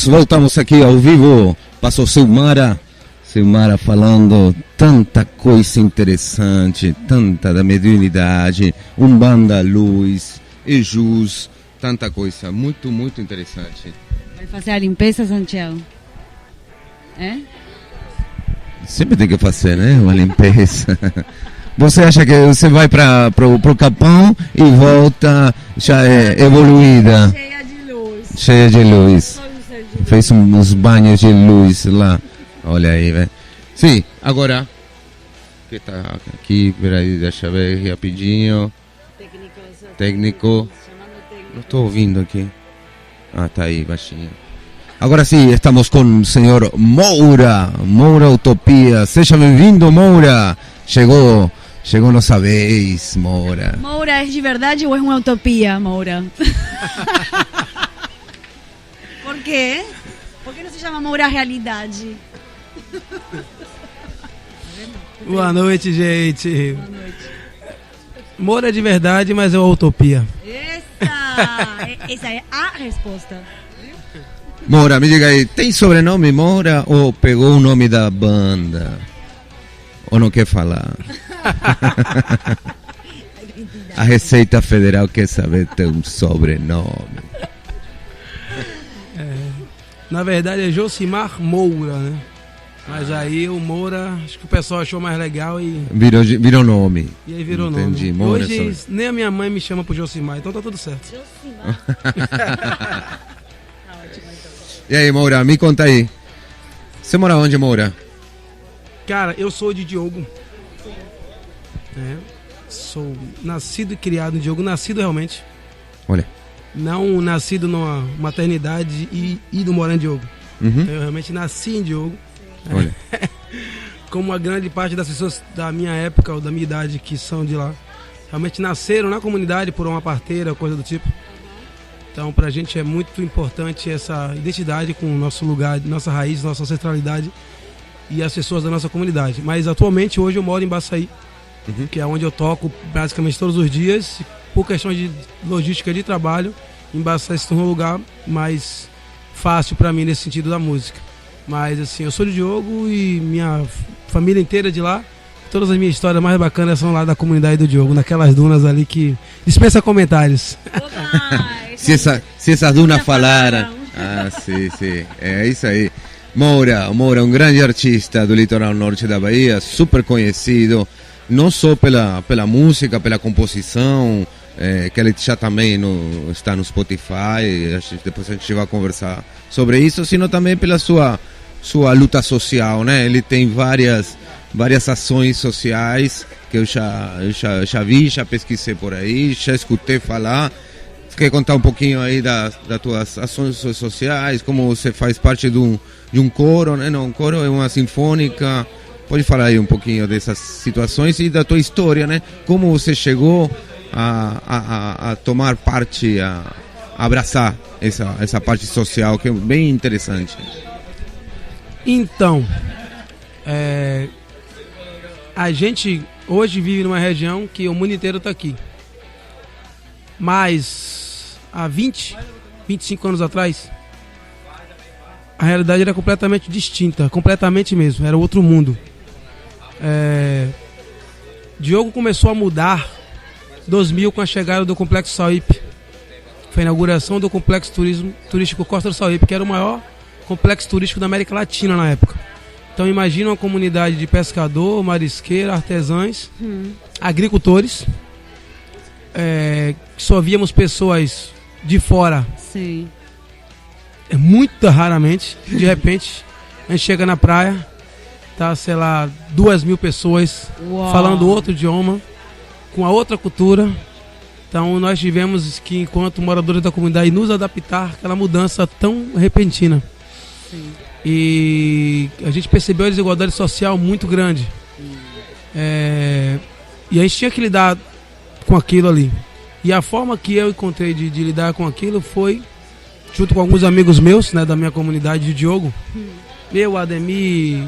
Voltamos aqui ao vivo. Passou Silmara falando tanta coisa interessante, tanta da mediunidade, Umbanda, luz, Ejus, tanta coisa, muito interessante. Vai fazer a limpeza, Santiago? É? Sempre tem que fazer, né? Uma limpeza. Você acha que você vai para o Capão e volta já evoluída? Cheia de luz. Fez uns banhos de luz lá. Olha aí, velho. Sim, agora. Que tá aqui, peraí, deixa eu ver rapidinho. Técnico. Não estou ouvindo aqui. Ah, tá aí, baixinho. Agora sim, estamos com o senhor Moura Utopia. Seja bem-vindo, Moura. Chegou nossa vez, Moura. Moura é de verdade ou é uma utopia, Moura? Por quê? Por que não se chama Moura realidade? Boa noite, gente. Boa noite. Moura é de verdade, mas é uma utopia. Essa é a resposta. Moura, me diga aí, tem sobrenome Moura ou pegou o nome da banda? Ou não quer falar? A Receita Federal quer saber ter um sobrenome. Na verdade é Josimar Moura, né? Mas aí o Moura, acho que o pessoal achou mais legal e... Virou nome. E aí virou Entendi. nome. Moura hoje nem a minha mãe me chama por Josimar, então tá tudo certo. Josimar. E aí, Moura, me conta aí. Você mora onde, Moura? Cara, eu sou de Diogo. Sou nascido e criado em Diogo, nascido realmente. Olha. Não nascido numa maternidade e ido morar em Diogo. Uhum. Eu realmente nasci em Diogo. Olha. Como a grande parte das pessoas da minha época ou da minha idade que são de lá, realmente nasceram na comunidade por uma parteira, coisa do tipo. Então, pra gente é muito importante essa identidade com o nosso lugar, nossa raiz, nossa ancestralidade e as pessoas da nossa comunidade. Mas atualmente, hoje eu moro em Baçaí, que é onde eu toco basicamente todos os dias. Por questão de logística de trabalho, em Baçaí se tornou um lugar mais fácil pra mim nesse sentido da música. Mas assim, eu sou de Diogo e minha família inteira de lá. Todas as minhas histórias mais bacanas são lá da comunidade do Diogo, naquelas dunas ali que dispensa comentários. Se essas dunas falaram. Ah, sim. É isso aí. Moura, um grande artista do litoral norte da Bahia, super conhecido, não só pela música, pela composição, que ele já também está no Spotify, depois a gente vai conversar sobre isso, sino também pela sua luta social, né? Ele tem várias ações sociais que eu já vi, já pesquisei por aí, já escutei falar. Quer contar um pouquinho aí das tuas ações sociais, como você faz parte de um coro, né? Não, um coro é uma sinfônica. Pode falar aí um pouquinho dessas situações e da tua história, né? Como você chegou a tomar parte, a abraçar essa parte social, que é bem interessante. Então, a gente hoje vive numa região que o mundo inteiro está aqui. Mas há 25 anos atrás, a realidade era completamente distinta, completamente mesmo, era outro mundo. Diogo começou a mudar em 2000 com a chegada do Complexo Sauípe. Foi a inauguração do Complexo Turístico Costa do Sauípe, que era o maior complexo turístico da América Latina na época. Então imagina uma comunidade de pescador, marisqueiro, artesãos, agricultores. Só víamos pessoas de fora. Sim. Muito raramente. De repente, a gente chega na praia, tá, sei lá, 2.000 pessoas. Uau. Falando outro idioma, com a outra cultura. Então nós tivemos que, enquanto moradores da comunidade, nos adaptar àquela mudança tão repentina. Sim. E a gente percebeu a desigualdade social muito grande. E a gente tinha que lidar com aquilo ali. E a forma que eu encontrei de lidar com aquilo foi, junto com alguns amigos meus, né, da minha comunidade de Diogo, eu, Ademir,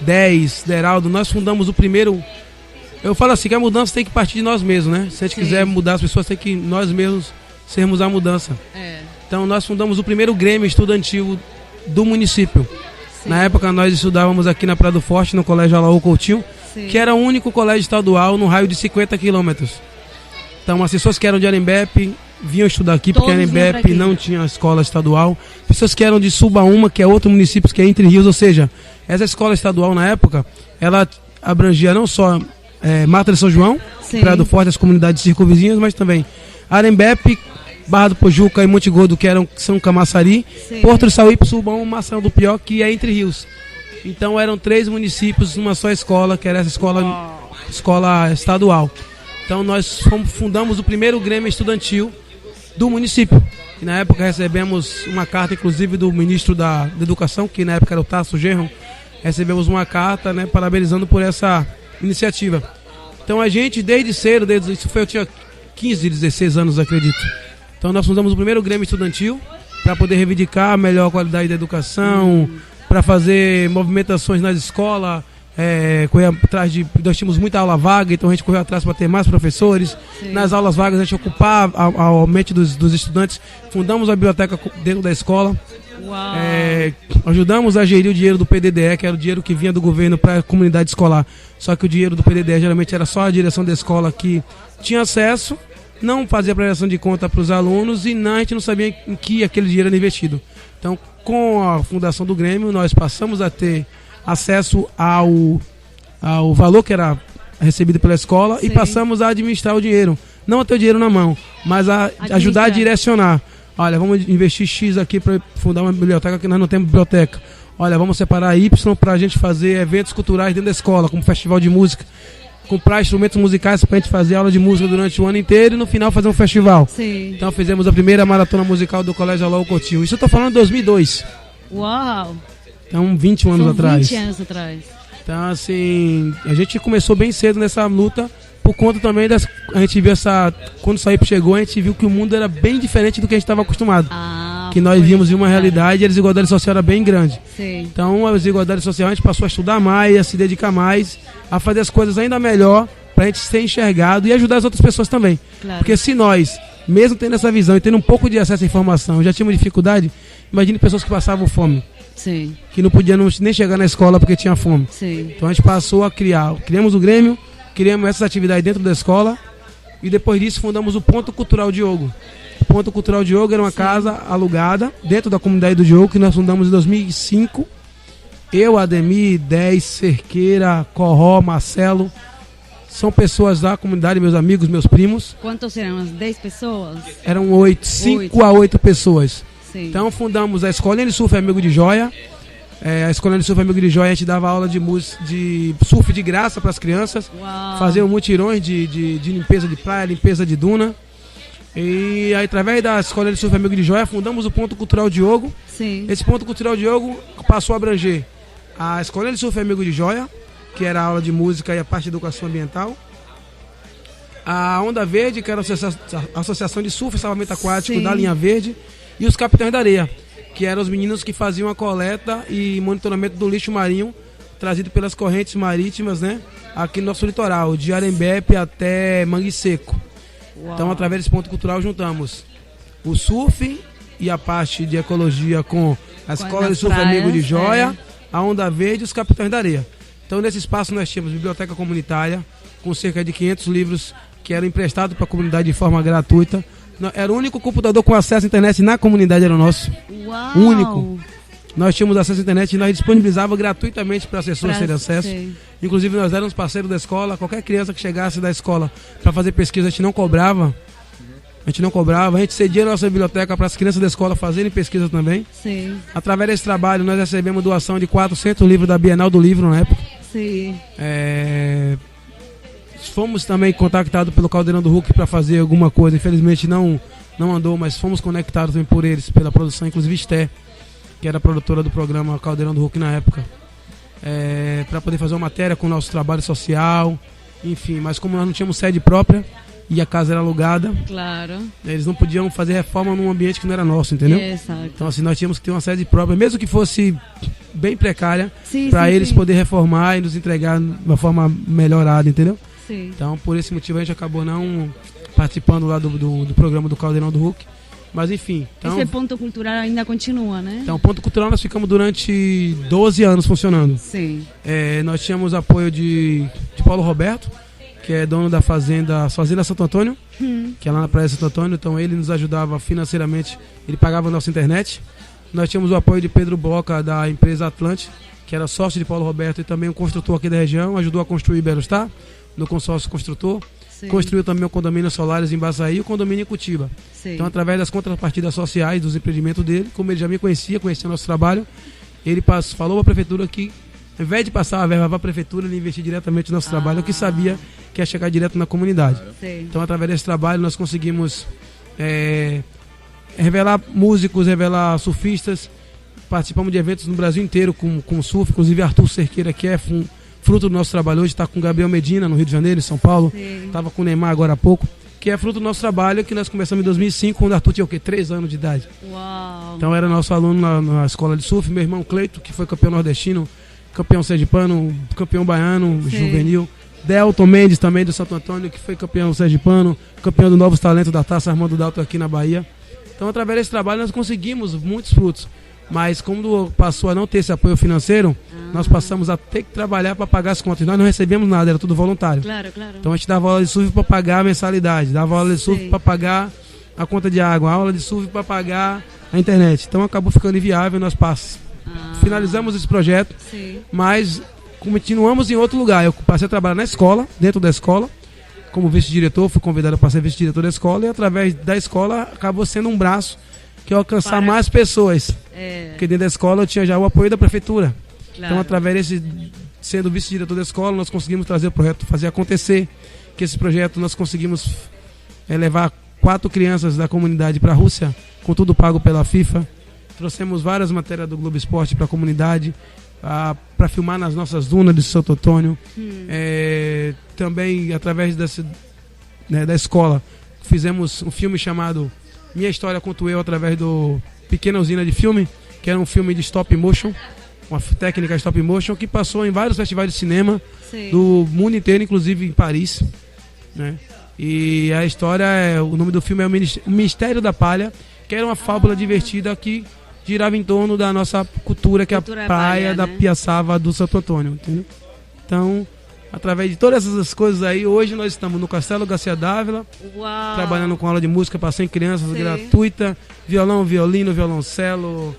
10, Deraldo, nós fundamos o primeiro. Eu falo assim, que a mudança tem que partir de nós mesmos, né? Se a gente quiser mudar as pessoas, tem que nós mesmos sermos a mudança. Então nós fundamos o primeiro Grêmio estudantil do município. Sim. Na época nós estudávamos aqui na Praia do Forte, no Colégio Alaú Coutinho, Sim. que era o único colégio estadual no raio de 50 quilômetros. Então as pessoas que eram de Arembepe vinham estudar aqui, porque Arembepe não tinha escola estadual. Pessoas que eram de Subaúma, que é outro município, que é Entre Rios, ou seja, essa escola estadual na época, ela abrangia não só Mata de São João, Praia do Forte, as comunidades circunvizinhas, mas também Arembepe, Barra do Pojuca e Monte Gordo, que são Camaçari, Sim. Porto do Sauípe, Subaúma, Maçã do Pior, que é Entre Rios. Então eram 3 municípios numa só escola, que era essa escola estadual. Então nós fundamos o primeiro Grêmio estudantil do município. E na época recebemos uma carta, inclusive, do ministro da Educação, que na época era o Tasso Genro. Recebemos uma carta, né, parabenizando por essa iniciativa. Então a gente, desde cedo, eu tinha 15, 16 anos, acredito. Então nós fundamos o primeiro Grêmio estudantil para poder reivindicar a melhor qualidade da educação, para fazer movimentações nas escolas, correr atrás nós tínhamos muita aula vaga, então a gente correu atrás para ter mais professores. Sim. Nas aulas vagas a gente ocupava a mente dos estudantes, fundamos a biblioteca dentro da escola. Ajudamos a gerir o dinheiro do PDDE, que era o dinheiro que vinha do governo para a comunidade escolar. Só que o dinheiro do PDDE geralmente era só a direção da escola que tinha acesso, não fazia prestação de conta para os alunos e a gente não sabia em que aquele dinheiro era investido. Então, com a fundação do Grêmio, nós passamos a ter acesso ao valor que era recebido pela escola. Sim. E passamos a administrar o dinheiro. Não a ter o dinheiro na mão, mas a ajudar a direcionar. Olha, vamos investir X aqui para fundar uma biblioteca, que nós não temos biblioteca. Olha, vamos separar Y para a gente fazer eventos culturais dentro da escola, como festival de música. Comprar instrumentos musicais para a gente fazer aula de música durante o ano inteiro e no final fazer um festival. Sim. Então fizemos a primeira maratona musical do Colégio Alaú Coutinho. Isso eu estou falando de 2002. Uau! Então 21 anos atrás. 20 anos atrás. Então assim, a gente começou bem cedo nessa luta, por conta também a gente viu quando o Sauípe chegou, a gente viu que o mundo era bem diferente do que a gente estava acostumado. Que nós vimos uma realidade e a desigualdade social era bem grande. Sim. Então a desigualdade social a gente passou a estudar mais, a se dedicar mais, a fazer as coisas ainda melhor para a gente ser enxergado e ajudar as outras pessoas também. Claro. Porque se nós, mesmo tendo essa visão e tendo um pouco de acesso à informação, já tínhamos dificuldade, imagine pessoas que passavam fome. Sim. Que não podiam nem chegar na escola porque tinha fome. Sim. Então a gente passou a criamos o Grêmio, criamos essas atividades dentro da escola e depois disso fundamos o Ponto Cultural Diogo. O Ponto Cultural Diogo era uma casa alugada dentro da comunidade do Diogo, que nós fundamos em 2005. Eu, Ademir, 10, Cerqueira, Corró, Marcelo, são pessoas da comunidade, meus amigos, meus primos. Quantos eram? Umas 10 pessoas? Eram 5 a 8 pessoas. Sim. Então fundamos a Escolinha de Surf Amigo de Joia. A Escolinha de Surf Amigo de Joia, a gente dava aula de surf de graça para as crianças. Fazia mutirões de limpeza de praia, limpeza de duna. E aí, através da Escolinha de Surf Amigo de Joia, fundamos o Ponto Cultural Diogo. Sim. Esse Ponto Cultural Diogo passou a abranger a Escolinha de Surf Amigo de Joia, que era a aula de música e a parte de educação ambiental. A Onda Verde, que era a Associação de Surf e Salvamento Aquático. Sim. Da Linha Verde. E os Capitães da Areia, que eram os meninos que faziam a coleta e monitoramento do lixo marinho trazido pelas correntes marítimas, né, aqui no nosso litoral, de Arembepe até Mangue Seco. Uau. Então, através desse Ponto Cultural, juntamos o surf e a parte de ecologia com a Escola de Surf Amigo de Joia, a Onda Verde e os Capitães da Areia. Então, nesse espaço, nós tínhamos biblioteca comunitária com cerca de 500 livros que eram emprestados para a comunidade de forma gratuita. Era o único computador com acesso à internet na comunidade, era o nosso. Uau. O único. Nós tínhamos acesso à internet e nós disponibilizávamos gratuitamente para as pessoas terem acesso. Sim. Inclusive nós éramos parceiros da escola. Qualquer criança que chegasse da escola para fazer pesquisa, a gente não cobrava. A gente cedia a nossa biblioteca para as crianças da escola fazerem pesquisa também. Sim. Através desse trabalho nós recebemos doação de 400 livros da Bienal do Livro na época. Sim. Fomos também contactados pelo Caldeirão do Hulk para fazer alguma coisa. Infelizmente não andou, mas fomos conectados também por eles, pela produção, inclusive Esté, que era a produtora do programa Caldeirão do Hulk na época, para poder fazer uma matéria com o nosso trabalho social, enfim. Mas como nós não tínhamos sede própria e a casa era alugada, claro, eles não podiam fazer reforma num ambiente que não era nosso, entendeu? Então assim, nós tínhamos que ter uma sede própria, mesmo que fosse bem precária, para eles poder reformar e nos entregar de uma forma melhorada, entendeu? Sim. Então, por esse motivo, a gente acabou não participando lá do programa do Caldeirão do Hulk. Mas enfim. Então, esse ponto cultural ainda continua, né? Então, o ponto cultural nós ficamos durante 12 anos funcionando. Sim. Nós tínhamos apoio de Paulo Roberto, que é dono da Fazenda Santo Antônio, que é lá na Praia de Santo Antônio. Então ele nos ajudava financeiramente, ele pagava a nossa internet. Nós tínhamos o apoio de Pedro Boca, da empresa Atlante, que era sócio de Paulo Roberto e também um construtor aqui da região, ajudou a construir Iberostar, no consórcio construtor. Sim. Construiu também o condomínio Solares em Baçaí e o condomínio em Cutiba. Sim. Então, através das contrapartidas sociais dos empreendimentos dele, como ele já me conhecia o nosso trabalho, ele falou para a prefeitura que, ao invés de passar a verba para a prefeitura, ele investir diretamente no nosso trabalho, que sabia que ia chegar direto na comunidade. Sim. Então, através desse trabalho, nós conseguimos revelar músicos, revelar surfistas. Participamos de eventos no Brasil inteiro com surf, inclusive Arthur Cerqueira, que é fruto do nosso trabalho hoje, está com Gabriel Medina no Rio de Janeiro, em São Paulo, estava com o Neymar agora há pouco, que é fruto do nosso trabalho, que nós começamos em 2005, quando o Arthur tinha 3 anos de idade. Uau. Então era nosso aluno na escola de surf, meu irmão Cleito, que foi campeão nordestino, campeão sergipano, campeão baiano, juvenil, Delton Mendes também do Santo Antônio, que foi campeão sergipano, campeão do Novos Talentos da Taça Armando Dalton aqui na Bahia. Então, através desse trabalho, nós conseguimos muitos frutos. Mas quando passou a não ter esse apoio financeiro, nós passamos a ter que trabalhar para pagar as contas. Nós não recebemos nada, era tudo voluntário. Claro. Então a gente dava aula de surf para pagar a mensalidade, dava aula de surf para pagar a conta de água, aula de surf para pagar a internet. Então acabou ficando inviável, nós finalizamos esse projeto, mas continuamos em outro lugar. Eu passei a trabalhar na escola, dentro da escola, como vice-diretor, fui convidado para ser vice-diretor da escola e através da escola acabou sendo um braço que eu alcançar mais pessoas. Porque dentro da escola eu tinha já o apoio da prefeitura. Claro. Então, através sendo vice-diretor da escola, nós conseguimos trazer o projeto, fazer acontecer. Que esse projeto nós conseguimos levar 4 crianças da comunidade para a Rússia, com tudo pago pela FIFA. Trouxemos várias matérias do Globo Esporte para a comunidade, para filmar nas nossas dunas de Santo Antônio. Também, através da escola, fizemos um filme chamado Minha História Conto Eu, através do Pequena Usina de Filme, que era um filme de stop motion, uma técnica stop motion, que passou em vários festivais de cinema do mundo inteiro, inclusive em Paris, né? E a história, o nome do filme é O Mistério da Palha, que era uma fábula divertida que girava em torno da nossa cultura, que é a praia da Piaçava do Santo Antônio, entendeu? Então, através de todas essas coisas aí, hoje nós estamos no Castelo Garcia Dávila, trabalhando com aula de música para 100 crianças, gratuita, violão, violino, violoncelo,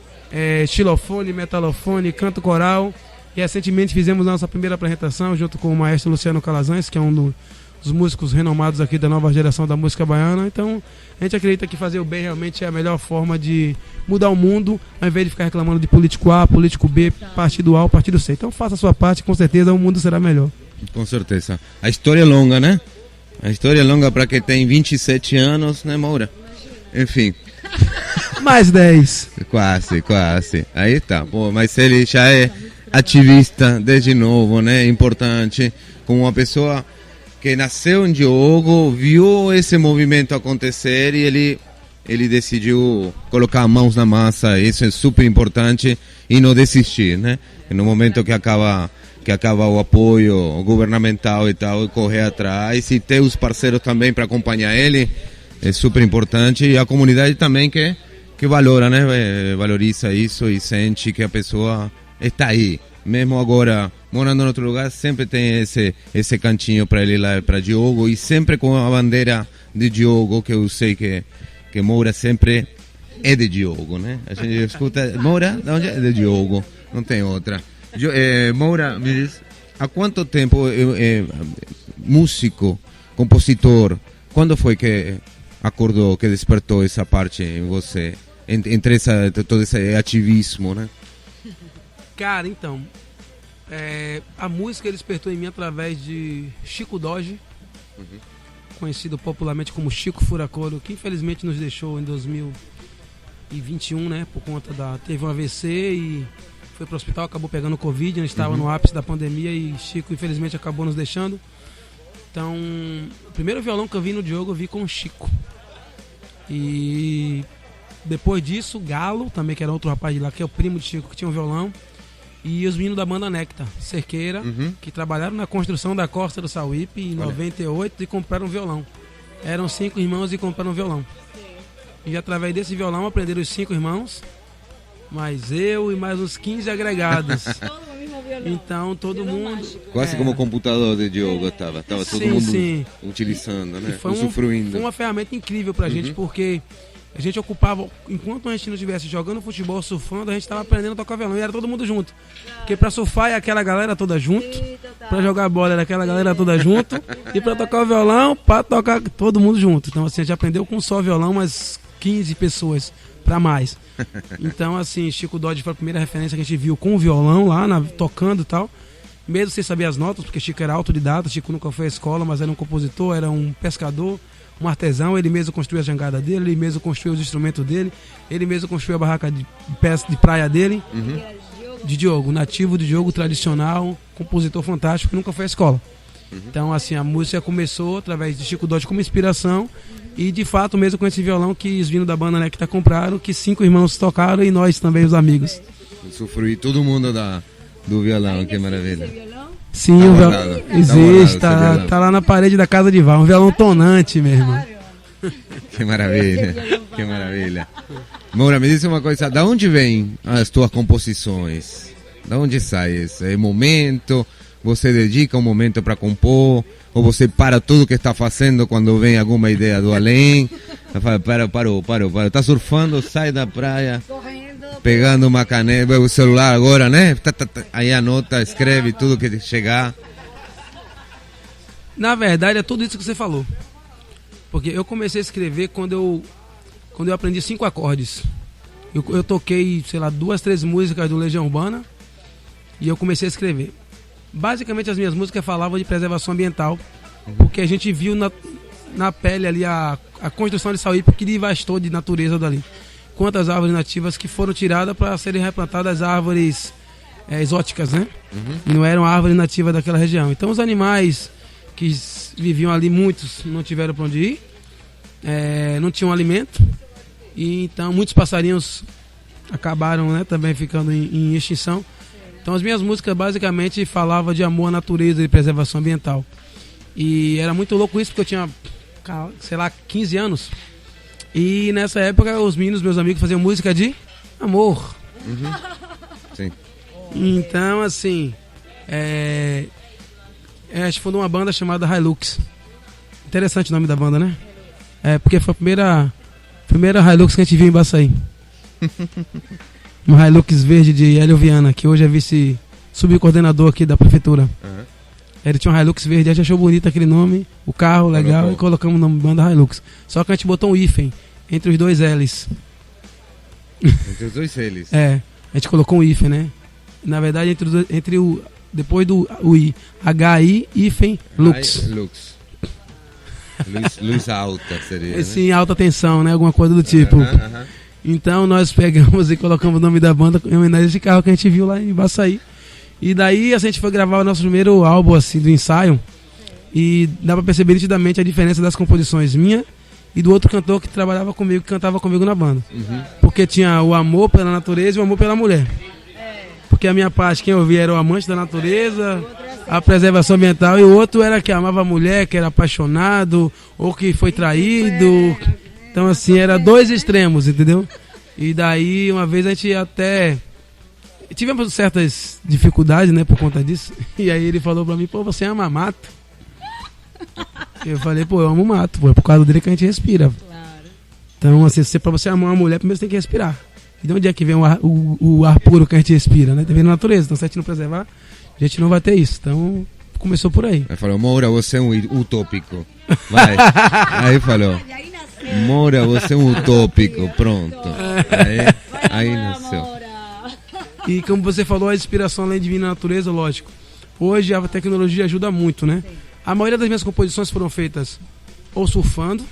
xilofone, metalofone, canto coral. E recentemente fizemos a nossa primeira apresentação junto com o maestro Luciano Calazans, que é um dos músicos renomados aqui da nova geração da música baiana. Então, a gente acredita que fazer o bem realmente é a melhor forma de mudar o mundo, ao invés de ficar reclamando de político A, político B, partido A ou partido C. Então, faça a sua parte, com certeza o mundo será melhor. Com certeza. A história é longa, né? A história é longa para quem tem 27 anos, né, Moura? Enfim. Mais 10. Quase. Aí tá. Pô, mas ele já é ativista desde novo, né? Importante. Como uma pessoa que nasceu em Diogo, viu esse movimento acontecer e ele decidiu colocar mãos na massa. Isso é super importante e não desistir, né? No momento que acaba o apoio governamental e tal, e correr atrás e ter os parceiros também para acompanhar ele é super importante, e a comunidade também que valora, né? Valoriza isso e sente que a pessoa está aí, mesmo agora morando em outro lugar, sempre tem esse cantinho para ele lá para Diogo, e sempre com a bandeira de Diogo, que eu sei que Moura sempre é de Diogo, né? A gente escuta Moura, de onde é? De Diogo, não tem outra. Moura, me diz, há quanto tempo músico, compositor, quando foi que acordou, que despertou essa parte em você, entre todo esse ativismo, né? Cara, então, a música ele despertou em mim através de Chico Doge, conhecido popularmente como Chico Furacolo, que infelizmente nos deixou em 2021, né, por conta teve um AVC e foi para o hospital, acabou pegando Covid, a gente estava no ápice da pandemia e Chico infelizmente acabou nos deixando. Então, o primeiro violão que eu vi no Diogo, eu vi com o Chico. E depois disso, Galo, também que era outro rapaz de lá, que é o primo de Chico, que tinha um violão. E os meninos da banda Nectar, Cerqueira, que trabalharam na construção da Costa do Sauípe em 98 e compraram um violão. Eram 5 irmãos e compraram um violão. E através desse violão aprenderam os 5 irmãos, mais eu e mais uns 15 agregados. Então todo mundo... Quase como o computador de Diogo estava todo mundo utilizando, né? Usufruindo. Foi uma ferramenta incrível pra gente, porque a gente ocupava, enquanto a gente não estivesse jogando futebol, surfando, a gente estava aprendendo a tocar violão e era todo mundo junto. Porque pra surfar é aquela galera toda junto, pra jogar bola era aquela galera toda junto, e pra tocar o violão, pra tocar todo mundo junto. Então assim, a gente aprendeu com só violão, mas 15 pessoas pra mais. Então assim, Chico Dodge foi a primeira referência que a gente viu com o violão lá, tocando e tal. Mesmo sem saber as notas, porque Chico era autodidata, Chico nunca foi à escola, mas era um compositor, era um pescador, um artesão, ele mesmo construiu a jangada dele, ele mesmo construiu os instrumentos dele, ele mesmo construiu a barraca de praia dele. De Diogo, nativo de Diogo, tradicional, compositor fantástico, que nunca foi à escola. Então assim, a música começou através de Chico Dodge como inspiração e de fato mesmo com esse violão que os vindo da banda Nectar compraram, que 5 irmãos tocaram e nós também, os amigos. Usufruir todo mundo do violão, que maravilha. Sim, o violão existe, tá lá na parede da casa de Val, um violão tonante mesmo. Que maravilha, que maravilha. Moura, me diz uma coisa, da onde vêm as tuas composições? Da onde sai esse momento? Você dedica um momento para compor? Ou você para tudo que está fazendo quando vem alguma ideia do além? Parou. Tá surfando, sai da praia, pegando uma caneta, o celular agora, né? Aí anota, escreve tudo que chegar. Na verdade, é tudo isso que você falou. Porque eu comecei a escrever quando eu aprendi 5 acordes. Eu toquei, sei lá, 2, 3 músicas do Legião Urbana e eu comecei a escrever. Basicamente as minhas músicas falavam de preservação ambiental, porque a gente viu na pele ali a construção de Sauípe que devastou de natureza dali. Quantas árvores nativas que foram tiradas para serem replantadas árvores exóticas, né? Não eram árvores nativas daquela região. Então os animais que viviam ali, muitos não tiveram para onde ir, não tinham alimento, e então muitos passarinhos acabaram, né, também ficando em extinção. Então as minhas músicas basicamente falavam de amor à natureza e preservação ambiental. E era muito louco isso, porque eu tinha, sei lá, 15 anos. E nessa época os meninos, meus amigos, faziam música de amor. Sim. Então assim, a gente fundou uma banda chamada Hilux. Interessante o nome da banda, né? Porque foi a primeira Hilux que a gente viu em Baçaí. Um Hilux verde de Hélio Viana, que hoje é vice-subcoordenador aqui da prefeitura. Ele tinha um Hilux verde, a gente achou bonito aquele nome, o carro legal, e colocamos o nome banda Hilux. Só que a gente botou um hífen entre os 2 L's. Entre os 2 L's? A gente colocou um hífen, né? Na verdade, depois do I, HI, hífen, Lux. Luz alta seria, Sim, alta tensão, né? Alguma coisa do tipo. Então nós pegamos e colocamos o nome da banda em homenagem a esse carro que a gente viu lá em Baçaí. E daí a gente foi gravar o nosso primeiro álbum assim, do ensaio. E dá pra perceber nitidamente a diferença das composições minha e do outro cantor que trabalhava comigo, que cantava comigo na banda. Porque tinha o amor pela natureza e o amor pela mulher. Porque a minha parte, quem ouvia era o amante da natureza, a preservação ambiental, e o outro era que amava a mulher, que era apaixonado, ou que foi traído. Então assim, era 2 extremos, entendeu? E daí uma vez a gente até tivemos certas dificuldades, né, por conta disso. E aí ele falou pra mim, pô, você ama mato? Eu falei, pô, eu amo mato, pô, é por causa dele que a gente respira. Então assim, pra você amar uma mulher, primeiro você tem que respirar. E de onde é que vem o ar puro que a gente respira, né? Vem na natureza. Então se a gente não preservar, a gente não vai ter isso. Então começou por aí. Aí falou, Moura, você é um utópico. Vai. Aí falou, Moura, você é um utópico. Pronto. Aí nasceu. E como você falou, a inspiração além de vir na natureza, lógico. Hoje a tecnologia ajuda muito, né? A maioria das minhas composições foram feitas ou surfando,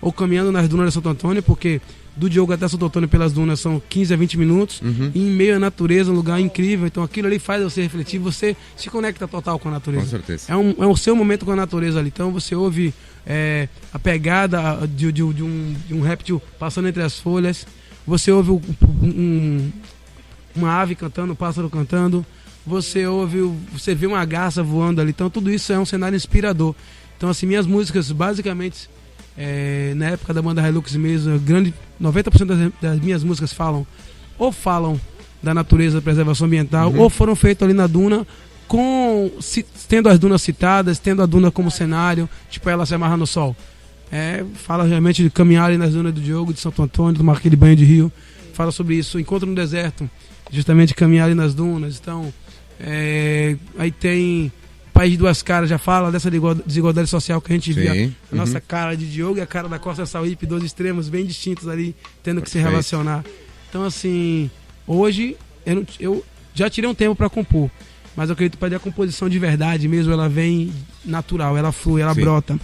ou caminhando nas dunas de Santo Antônio, porque do Diogo até Santo Antônio pelas dunas são 15 a 20 minutos, e em meio à natureza, um lugar incrível. Então aquilo ali faz você refletir, você se conecta total com a natureza. Com certeza. É o seu momento com a natureza ali. Então você ouve a pegada de um réptil passando entre as folhas, você ouve uma ave cantando, um pássaro cantando, você vê uma garça voando ali. Então tudo isso é um cenário inspirador. Então assim, minhas músicas basicamente Na época da banda Hilux mesmo, 90% das minhas músicas falam da natureza, da preservação ambiental, ou foram feitas ali na duna, tendo as dunas citadas, tendo a duna como cenário, tipo Ela Se Amarra no Sol. Fala realmente de caminhar ali nas dunas do Diogo, de Santo Antônio, tomar aquele banho de rio. Fala sobre isso. Encontro no Deserto, justamente caminhar ali nas dunas. Então, aí tem País de Duas Caras, já fala dessa desigualdade social que a gente via. A nossa cara de Diogo e a cara da Costa Sauípe, dois extremos bem distintos ali, tendo que se relacionar. Então, assim, hoje eu já tirei um tempo para compor, mas eu acredito que para a composição de verdade mesmo, ela vem natural, ela flui, ela brota.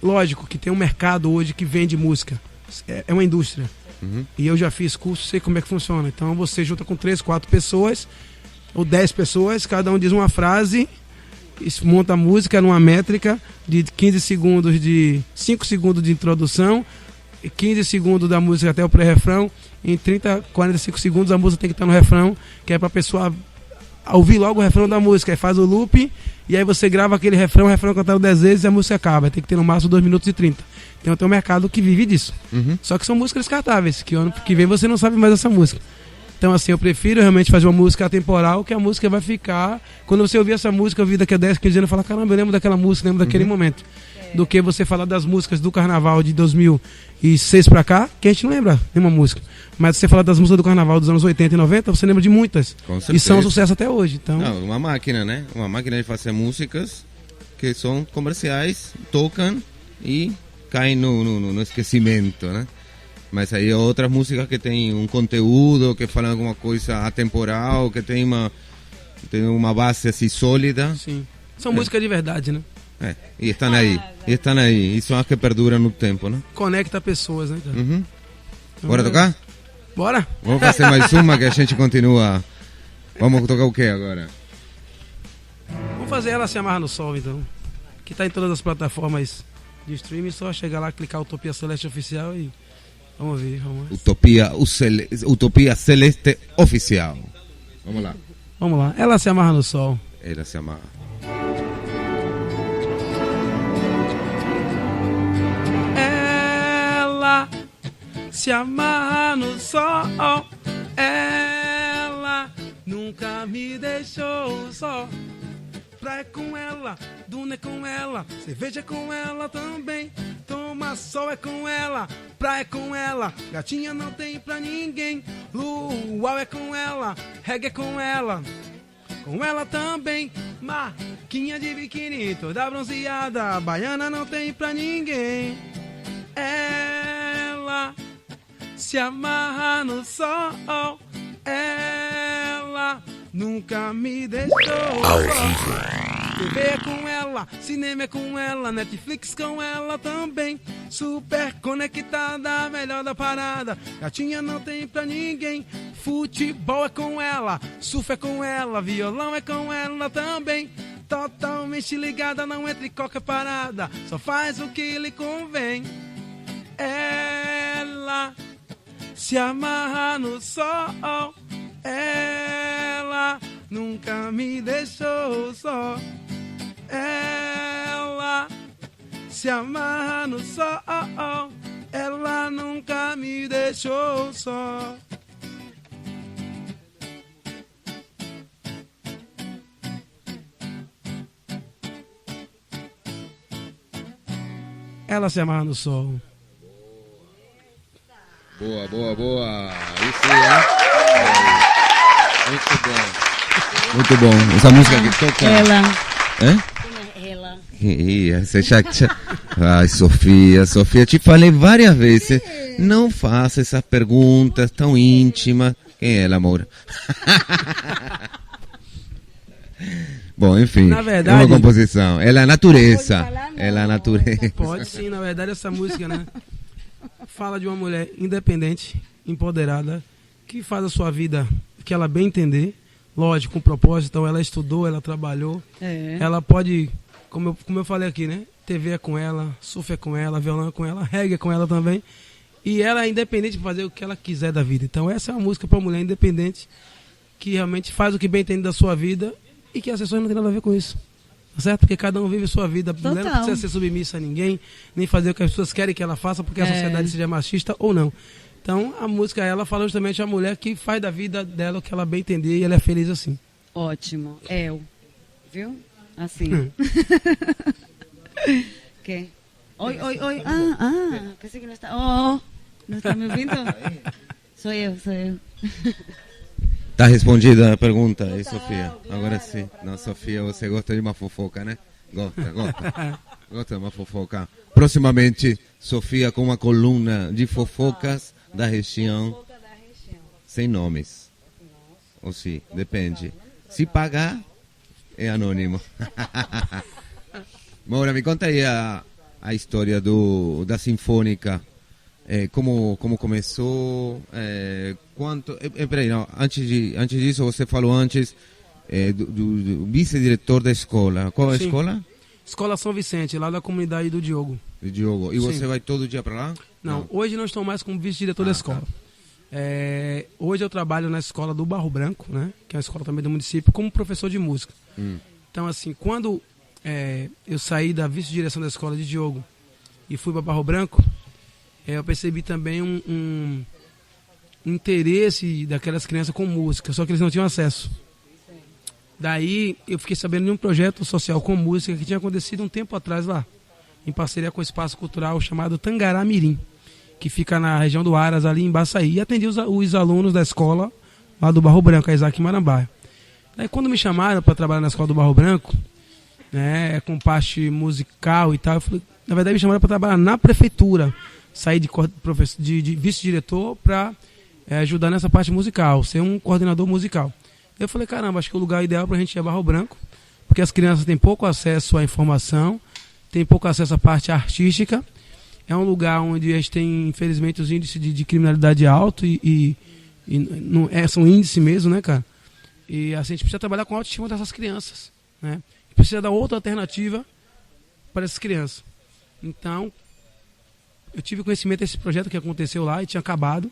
Lógico que tem um mercado hoje que vende música, é uma indústria. E eu já fiz curso, sei como é que funciona. Então você junta com 3, 4 pessoas ou 10 pessoas, cada um diz uma frase, monta a música numa métrica de 15 segundos, de 5 segundos de introdução, 15 segundos da música até o pré-refrão. Em 30, 45 segundos a música tem que estar no refrão, que é pra pessoa ouvir logo o refrão da música. Aí faz o loop, e aí você grava aquele refrão, o refrão cantado 10 vezes e a música acaba. Tem que ter no máximo 2 minutos e 30. Então tem um mercado que vive disso. Só que são músicas descartáveis, que ano que vem você não sabe mais essa música. Então assim, eu prefiro realmente fazer uma música atemporal, que a música vai ficar... Quando você ouvir essa música, ouvir daqui a 10, 15 anos, fala, caramba, eu lembro daquela música, lembro daquele momento. Do que você falar das músicas do Carnaval de 2006 pra cá, que a gente não lembra nenhuma música. Mas você falar das músicas do Carnaval dos anos 80 e 90, você lembra de muitas. E são um sucesso até hoje. Então... Não, uma máquina, né? Uma máquina de fazer músicas que são comerciais, tocam e caem no esquecimento, né? Mas aí outras músicas que tem um conteúdo, que falam alguma coisa atemporal, que tem uma base assim sólida. Sim. São músicas de verdade, né? E estão aí. E são as que perduram no tempo, né? Conecta pessoas, né, cara? Então, bora tocar? Bora! Vamos fazer mais uma que a gente continua. Vamos tocar o que agora? Vamos fazer Ela Se Amarra no Sol, então. Que tá em todas as plataformas de streaming. Só chegar lá, clicar Utopia Celeste Oficial e vamos ver. Utopia Celeste Oficial. Vamos lá. Vamos lá. Ela Se Amarra no Sol. Ela se amarra. Ela se amarra no sol. Ela nunca me deixou só. Praia com ela, duna é com ela, cerveja é com ela também. Toma sol é com ela, praia é com ela, gatinha não tem pra ninguém. Luau é com ela, reggae é com ela também. Marquinha de biquíni, toda bronzeada, baiana não tem pra ninguém. Ela se amarra no sol. Ela nunca me deixou só. TV é com ela, cinema é com ela, Netflix com ela também. Super conectada, melhor da parada, gatinha não tem pra ninguém. Futebol é com ela, surf é com ela, violão é com ela também. Totalmente ligada, não entra em qualquer parada, só faz o que lhe convém. Ela se amarra no sol. Ela nunca me deixou só. Ela se amarra no sol. Ela nunca me deixou só. Ela se amarra no sol. Boa. Isso é. Muito bom. Essa música que toca. Ela. Ela. Você já... Ai, Sofia, te falei várias vezes. Não faça essas perguntas tão íntimas. Quem é ela, amor? Bom, enfim, na verdade, é uma composição. Ela é a natureza. Ela é a natureza. Pode sim, na verdade, essa música, né? Fala de uma mulher independente, empoderada, que faz a sua vida que ela bem entender, lógico, com propósito. Então ela estudou, ela trabalhou, ela pode, como eu falei aqui, né? TV é com ela, surf é com ela, violão é com ela, reggae é com ela também. E ela é independente de fazer o que ela quiser da vida. Então essa é uma música para mulher independente, que realmente faz o que bem entende da sua vida e que as pessoas não têm nada a ver com isso. certo? Porque cada um vive a sua vida. Total. Não precisa ser submissa a ninguém, nem fazer o que as pessoas querem que ela faça, porque a sociedade seja machista ou não. Então, a música, ela fala justamente a mulher que faz da vida dela o que ela bem entender e ela é feliz assim. Ótimo. Viu? Assim. ¿Qué? Oi. Pensé que no está. ¿No está me ouvindo? Sou eu. Tá respondida a pergunta aí, Sofia. Agora sim. Não, Sofia, você gosta de uma fofoca, né? Gosta. Gosta de uma fofoca. Proximamente, Sofia com uma coluna de fofocas da região. Sem nomes. Ou sim, depende. Se pagar, é anônimo. Moura, me conta aí a história da Sinfônica. Como começou? Quanto? Peraí, não. Antes disso, você falou antes do vice-diretor da escola. Qual é a escola? Escola São Vicente, lá da comunidade do Diogo. E você vai todo dia para lá? Não, hoje não estou mais como vice-diretor da escola. Tá. Hoje eu trabalho na escola do Barro Branco, né? Que é uma escola também do município, como professor de música. Então, assim, quando eu saí da vice-direção da escola de Diogo e fui para Barro Branco, eu percebi também um interesse daquelas crianças com música, só que eles não tinham acesso. Daí eu fiquei sabendo de um projeto social com música que tinha acontecido um tempo atrás lá, em parceria com o espaço cultural chamado Tangará Mirim, que fica na região do Aras, ali em Baçaí, e atendi os alunos da escola lá do Barro Branco, a Isaac Marambá. Daí quando me chamaram para trabalhar na escola do Barro Branco, né, com parte musical e tal, eu falei, na verdade me chamaram para trabalhar na prefeitura, sair de vice-diretor para ajudar nessa parte musical, ser um coordenador musical. Eu falei, caramba, acho que o lugar ideal para a gente é Barro Branco, porque as crianças têm pouco acesso à informação, têm pouco acesso à parte artística, é um lugar onde a gente tem, infelizmente, os índices de criminalidade alto e não são índices mesmo, né, cara? E assim, a gente precisa trabalhar com a autoestima dessas crianças, né? Precisa dar outra alternativa para essas crianças. Então, eu tive conhecimento desse projeto que aconteceu lá e tinha acabado.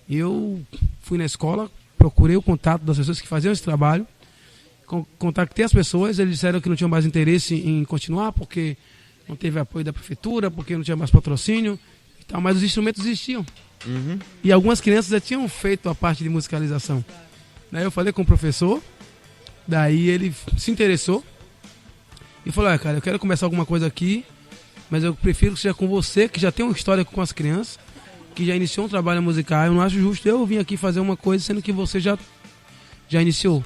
Eu fui na escola, procurei o contato das pessoas que faziam esse trabalho, contactei as pessoas, eles disseram que não tinham mais interesse em continuar porque não teve apoio da prefeitura, porque não tinha mais patrocínio e tal, mas os instrumentos existiam. E algumas crianças já tinham feito a parte de musicalização. Daí eu falei com o professor, daí ele se interessou e falou, cara, eu quero começar alguma coisa aqui, mas eu prefiro que seja com você, que já tem uma história com as crianças, que já iniciou um trabalho musical. Eu não acho justo eu vir aqui fazer uma coisa, sendo que você já iniciou.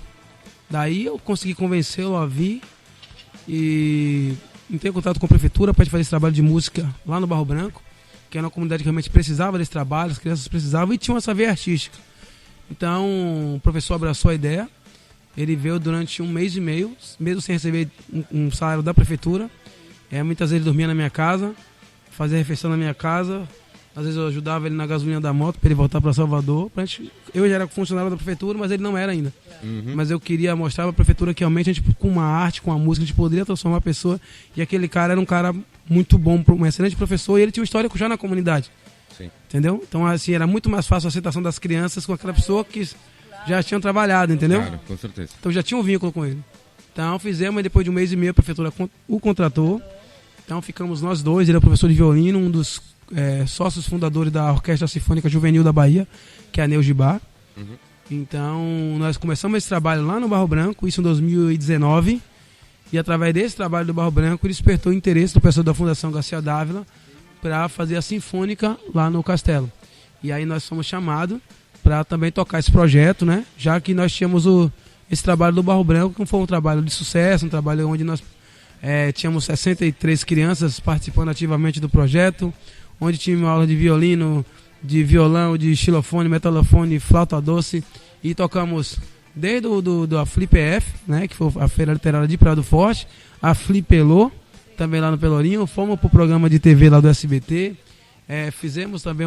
Daí eu consegui convencê-lo a vir e entrei em contato com a prefeitura para fazer esse trabalho de música lá no Barro Branco, que era uma comunidade que realmente precisava desse trabalho, as crianças precisavam e tinham essa veia artística. Então o professor abraçou a ideia, ele veio durante 1 mês e meio, mesmo sem receber um salário da prefeitura. Muitas vezes ele dormia na minha casa, fazia refeição na minha casa, às vezes eu ajudava ele na gasolina da moto para ele voltar para Salvador. Eu já era funcionário da prefeitura, mas ele não era ainda. Mas eu queria mostrar para a prefeitura que realmente a gente, com uma arte, com a música, a gente poderia transformar a pessoa. E aquele cara era um cara muito bom, um excelente professor, e ele tinha uma história já na comunidade. Sim. Entendeu? Então, assim, era muito mais fácil a aceitação das crianças com aquela pessoa que já tinham trabalhado, entendeu? Claro, com certeza. Então já tinha um vínculo com ele. Então fizemos, e depois de 1 mês e meio a prefeitura o contratou. Então ficamos nós dois, ele é professor de violino, um dos sócios fundadores da Orquestra Sinfônica Juvenil da Bahia, que é a Neugibá. Então nós começamos esse trabalho lá no Barro Branco, isso em 2019, e através desse trabalho do Barro Branco despertou o interesse do pessoal da Fundação Garcia Dávila para fazer a Sinfônica lá no Castelo. E aí nós fomos chamados para também tocar esse projeto, né? Já que nós tínhamos esse trabalho do Barro Branco, que foi um trabalho de sucesso, um trabalho onde nós tínhamos 63 crianças participando ativamente do projeto, onde tínhamos aula de violino, de violão, de xilofone, metalofone, flauta doce, e tocamos desde a Flip-EF, né, que foi a Feira Literária de Prado Forte, a Flip-Elô, também lá no Pelourinho, fomos para o programa de TV lá do SBT, fizemos também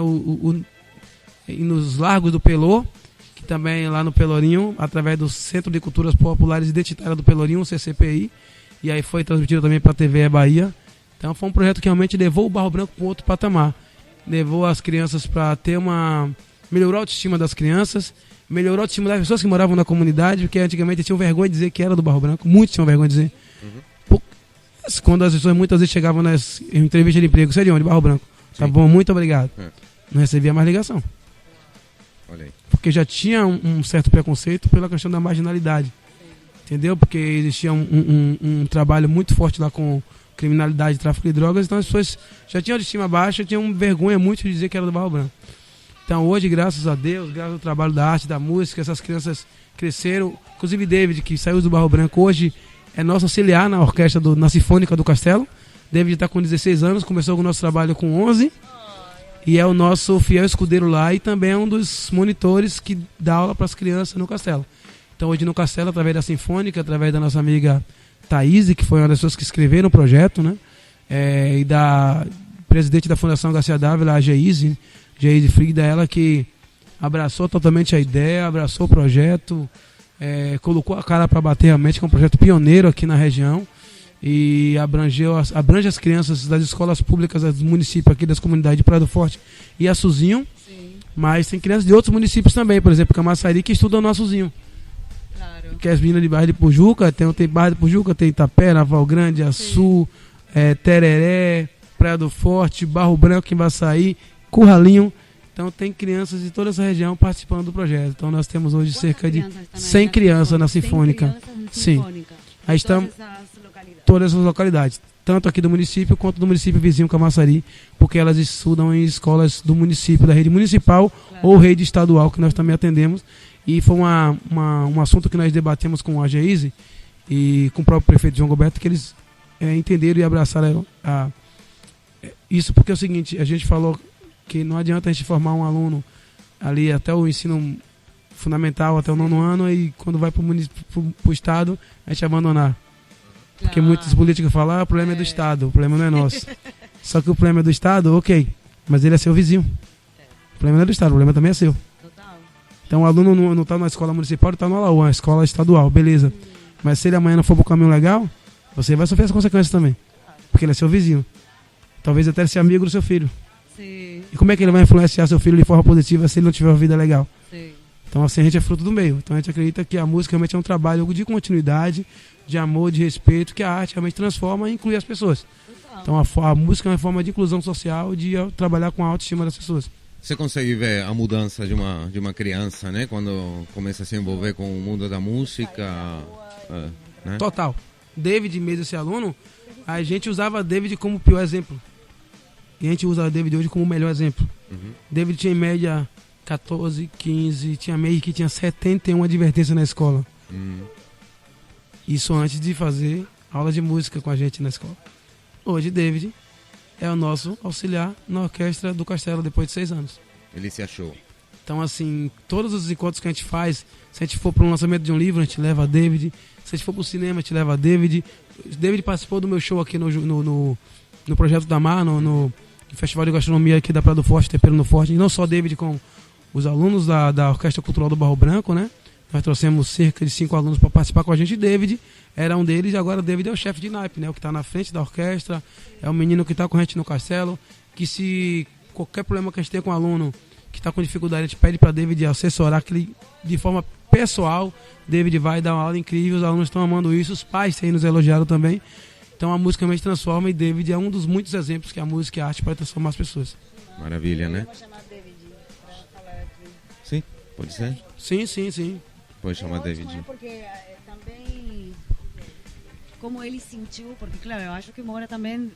nos Largos do Pelô, que também lá no Pelourinho, através do Centro de Culturas Populares Identitárias do Pelourinho, o CCPI, e aí foi transmitido também para a TV Bahia. Então foi um projeto que realmente levou o Barro Branco para outro patamar. Levou as crianças para melhorar a autoestima das crianças, melhorou a autoestima das pessoas que moravam na comunidade, porque antigamente tinham vergonha de dizer que era do Barro Branco, muitos tinham vergonha de dizer. Quando as pessoas muitas vezes chegavam nas entrevistas de emprego, você é de onde? Barro Branco. Sim. Tá bom, muito obrigado. Não recebia mais ligação. Olha aí. Porque já tinha um certo preconceito pela questão da marginalidade. Entendeu? Porque existia um trabalho muito forte lá com criminalidade, tráfico de drogas, então as pessoas já tinham autoestima baixa, tinham vergonha muito de dizer que era do Barro Branco. Então hoje, graças a Deus, graças ao trabalho da arte, da música, essas crianças cresceram. Inclusive David, que saiu do Barro Branco, hoje é nosso auxiliar na orquestra, na Sinfônica do Castelo. David está com 16 anos, começou o nosso trabalho com 11 e é o nosso fiel escudeiro lá e também é um dos monitores que dá aula para as crianças no Castelo. Então hoje no Castelo, através da Sinfônica, através da nossa amiga Thaís, que foi uma das pessoas que escreveram o projeto, né? E da presidente da Fundação Garcia Dávila, a Geise Frida, ela que abraçou totalmente a ideia, abraçou o projeto, colocou a cara para bater realmente, que é um projeto pioneiro aqui na região e abrange as crianças das escolas públicas dos municípios aqui, das comunidades de Praia do Forte e Açuzinho. Sim. Mas tem crianças de outros municípios também, por exemplo, Camaçari, que estudam no Açuzinho. Claro. Que é as meninas de bairro de Pujuca, tem bairro de Pujuca, tem Itapé, Naval Grande, Açu, Tereré, Praia do Forte, Barro Branco, Embaçaí, Curralinho. Então tem crianças de toda essa região participando do projeto. Então nós temos hoje cerca de 100 crianças na Sinfônica. Sim. Aí estamos todas as localidades, tanto aqui do município quanto do município vizinho Camaçari, porque elas estudam em escolas do município, da rede municipal, claro, ou rede estadual, que nós também atendemos. E foi um assunto que nós debatemos com a Geise e com o próprio prefeito João Roberto, que eles entenderam e abraçaram isso, porque é o seguinte, a gente falou que não adianta a gente formar um aluno ali até o ensino fundamental, até o 9º ano, e quando vai para o estado, a gente abandonar. Porque muitos políticos falam, o problema é do estado, o problema não é nosso. Só que o problema é do estado, ok, mas ele é seu vizinho. O problema não é do estado, o problema também é seu. Então o aluno não está na escola municipal, ele está no Alaú, na escola estadual, beleza. Mas se ele amanhã não for para o caminho legal, você vai sofrer as consequências também. Porque ele é seu vizinho. Talvez até ser amigo do seu filho. Sim. E como é que ele vai influenciar seu filho de forma positiva se ele não tiver uma vida legal? Sim. Então assim, a gente é fruto do meio. Então a gente acredita que a música realmente é um trabalho de continuidade, de amor, de respeito, que a arte realmente transforma e inclui as pessoas. Então a música é uma forma de inclusão social, de trabalhar com a autoestima das pessoas. Você consegue ver a mudança de uma criança, né? Quando começa a se envolver com o mundo da música, né? Total. David, mesmo esse aluno, a gente usava David como o pior exemplo. E a gente usa David hoje como o melhor exemplo. Uhum. David tinha em média 14, 15, tinha mês que tinha 71 advertências na escola. Uhum. Isso antes de fazer aula de música com a gente na escola. Hoje, David é o nosso auxiliar na orquestra do Castelo depois de 6 anos. Ele se achou. Então, assim, todos os encontros que a gente faz, se a gente for para um lançamento de um livro, a gente leva a David. Se a gente for para o cinema, a gente leva a David. David participou do meu show aqui no Projeto da Mar, no Festival de Gastronomia aqui da Praia do Forte, Tempero no Forte. E não só David, com os alunos da Orquestra Cultural do Barro Branco, né? Nós trouxemos cerca de 5 alunos para participar com a gente. David era um deles e agora David é o chefe de naipe, né? O que está na frente da orquestra, é o menino que está com a gente no Castelo, que se qualquer problema que a gente tem com o aluno que está com dificuldade, a gente pede para David assessorar que de forma pessoal. David vai dar uma aula incrível, os alunos estão amando isso, os pais têm nos elogiado também. Então a música realmente transforma e David é um dos muitos exemplos que a música e a arte pode transformar as pessoas. Maravilha, né? Vamos chamar David para falar aqui. Sim, pode ser? Sim. Pode chamar David. Porque também como ele sentiu, porque claro, eu acho que Moura também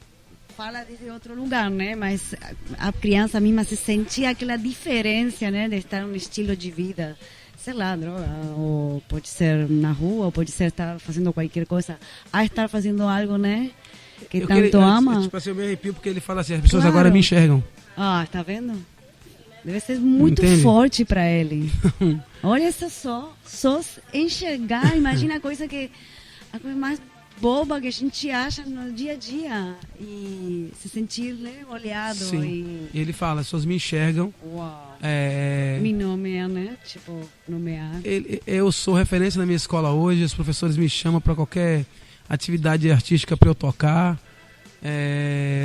fala desde outro lugar, né? Mas a criança mesma se sentia aquela diferença, né? De estar num estilo de vida, sei lá, droga, ou pode ser na rua, ou pode ser estar fazendo qualquer coisa, a estar fazendo algo, né? Que tanto ama. Tipo assim, eu me arrepio porque ele fala assim, as pessoas agora me enxergam. Ah, tá vendo? Deve ser muito forte para ele. Olha só enxergar, imagina a coisa mais boba que a gente acha no dia a dia e se sentir, né, olhado. Sim. E ele fala, as pessoas me enxergam. Uau. Me nomeia, né? Tipo, nomear. Eu sou referência na minha escola hoje, os professores me chamam para qualquer atividade artística para eu tocar.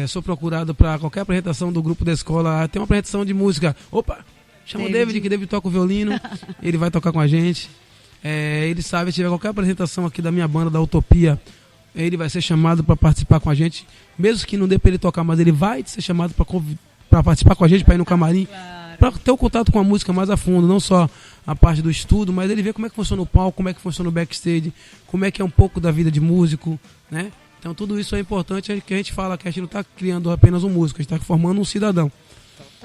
Sou procurado para qualquer apresentação do grupo da escola. Tem uma apresentação de música. Opa, chama o David, que David toca o violino. Ele vai tocar com a gente. Ele sabe, se tiver qualquer apresentação aqui da minha banda, da Utopia, ele vai ser chamado para participar com a gente, mesmo que não dê para ele tocar, mas ele vai ser chamado para participar com a gente, para ir no camarim, para ter o contato com a música mais a fundo, não só a parte do estudo, mas ele vê como é que funciona o palco, como é que funciona o backstage, como é que é um pouco da vida de músico, né? Então tudo isso é importante, que a gente fala que a gente não está criando apenas um músico, a gente está formando um cidadão.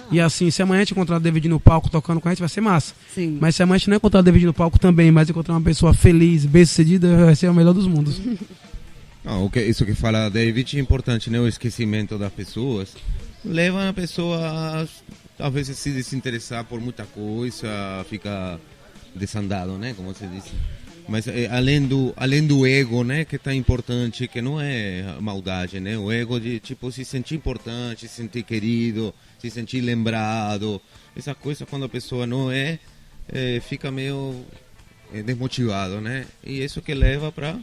E assim, se amanhã a gente encontrar o David no palco tocando com a gente, vai ser massa. Sim. Mas se amanhã a gente não encontrar o David no palco também, mas encontrar uma pessoa feliz, bem-sucedida, vai ser o melhor dos mundos. Não, isso que fala David é importante, né? O esquecimento das pessoas leva a pessoa a talvez se desinteressar por muita coisa, fica desandado, né? Como você disse. Mas além do ego, né? Que tá importante, que não é maldade, né? O ego de tipo se sentir importante, se sentir querido, se sentir lembrado. Essa coisa quando a pessoa não fica meio desmotivado, né? E isso que leva para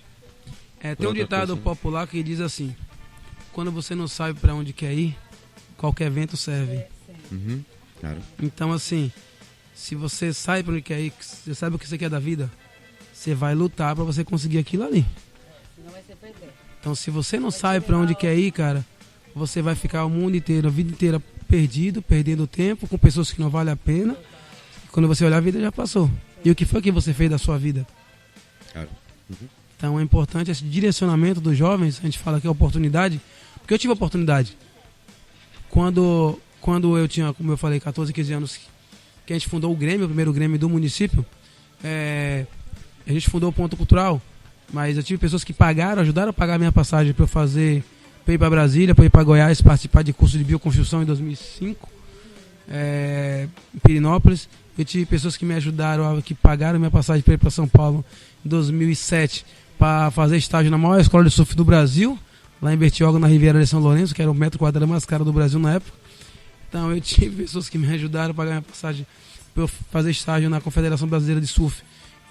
tem um ditado popular que diz assim: quando você não sabe para onde quer ir, qualquer vento serve. Uhum, claro. Então assim, se você sabe para onde quer ir, você sabe o que você quer da vida, você vai lutar para você conseguir aquilo ali. Não vai ser perder. Então se você não sabe para onde quer ir, cara, você vai ficar o mundo inteiro, a vida inteira perdido, perdendo tempo com pessoas que não valem a pena. Quando você olhar, a vida já passou. E o que foi que você fez da sua vida? Claro. Uhum. Então é importante esse direcionamento dos jovens. A gente fala que é oportunidade, porque eu tive oportunidade. Quando eu tinha, como eu falei, 14, 15 anos, que a gente fundou o Grêmio, o primeiro Grêmio do município, a gente fundou o Ponto Cultural, mas eu tive pessoas que ajudaram a pagar a minha passagem para eu ir para Brasília, para ir para Goiás, participar de curso de bioconstrução em 2005, em Pirinópolis. Eu tive pessoas que me ajudaram, que pagaram minha passagem para ir para São Paulo em 2007, para fazer estágio na maior escola de surf do Brasil, lá em Bertioga, na Riviera de São Lourenço, que era o metro quadrado mais caro do Brasil na época. Então eu tive pessoas que me ajudaram a pagar minha passagem para eu fazer estágio na Confederação Brasileira de Surf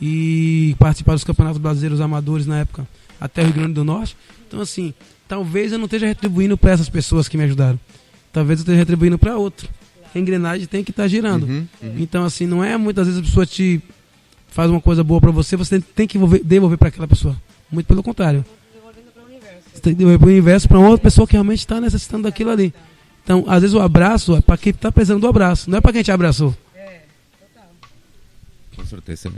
e participar dos campeonatos brasileiros amadores na época, até o Rio Grande do Norte. Então assim, talvez eu não esteja retribuindo para essas pessoas que me ajudaram, talvez eu esteja retribuindo para outro. A engrenagem tem que estar girando. Uhum. Então assim, não é muitas vezes a pessoa te faz uma coisa boa para você tem que devolver para aquela pessoa. Muito pelo contrário. Você tem que devolver para o universo, para outra pessoa que realmente está necessitando daquilo ali. Então, às vezes o abraço é para quem está precisando do abraço, não é para quem te abraçou. Total. Com certeza.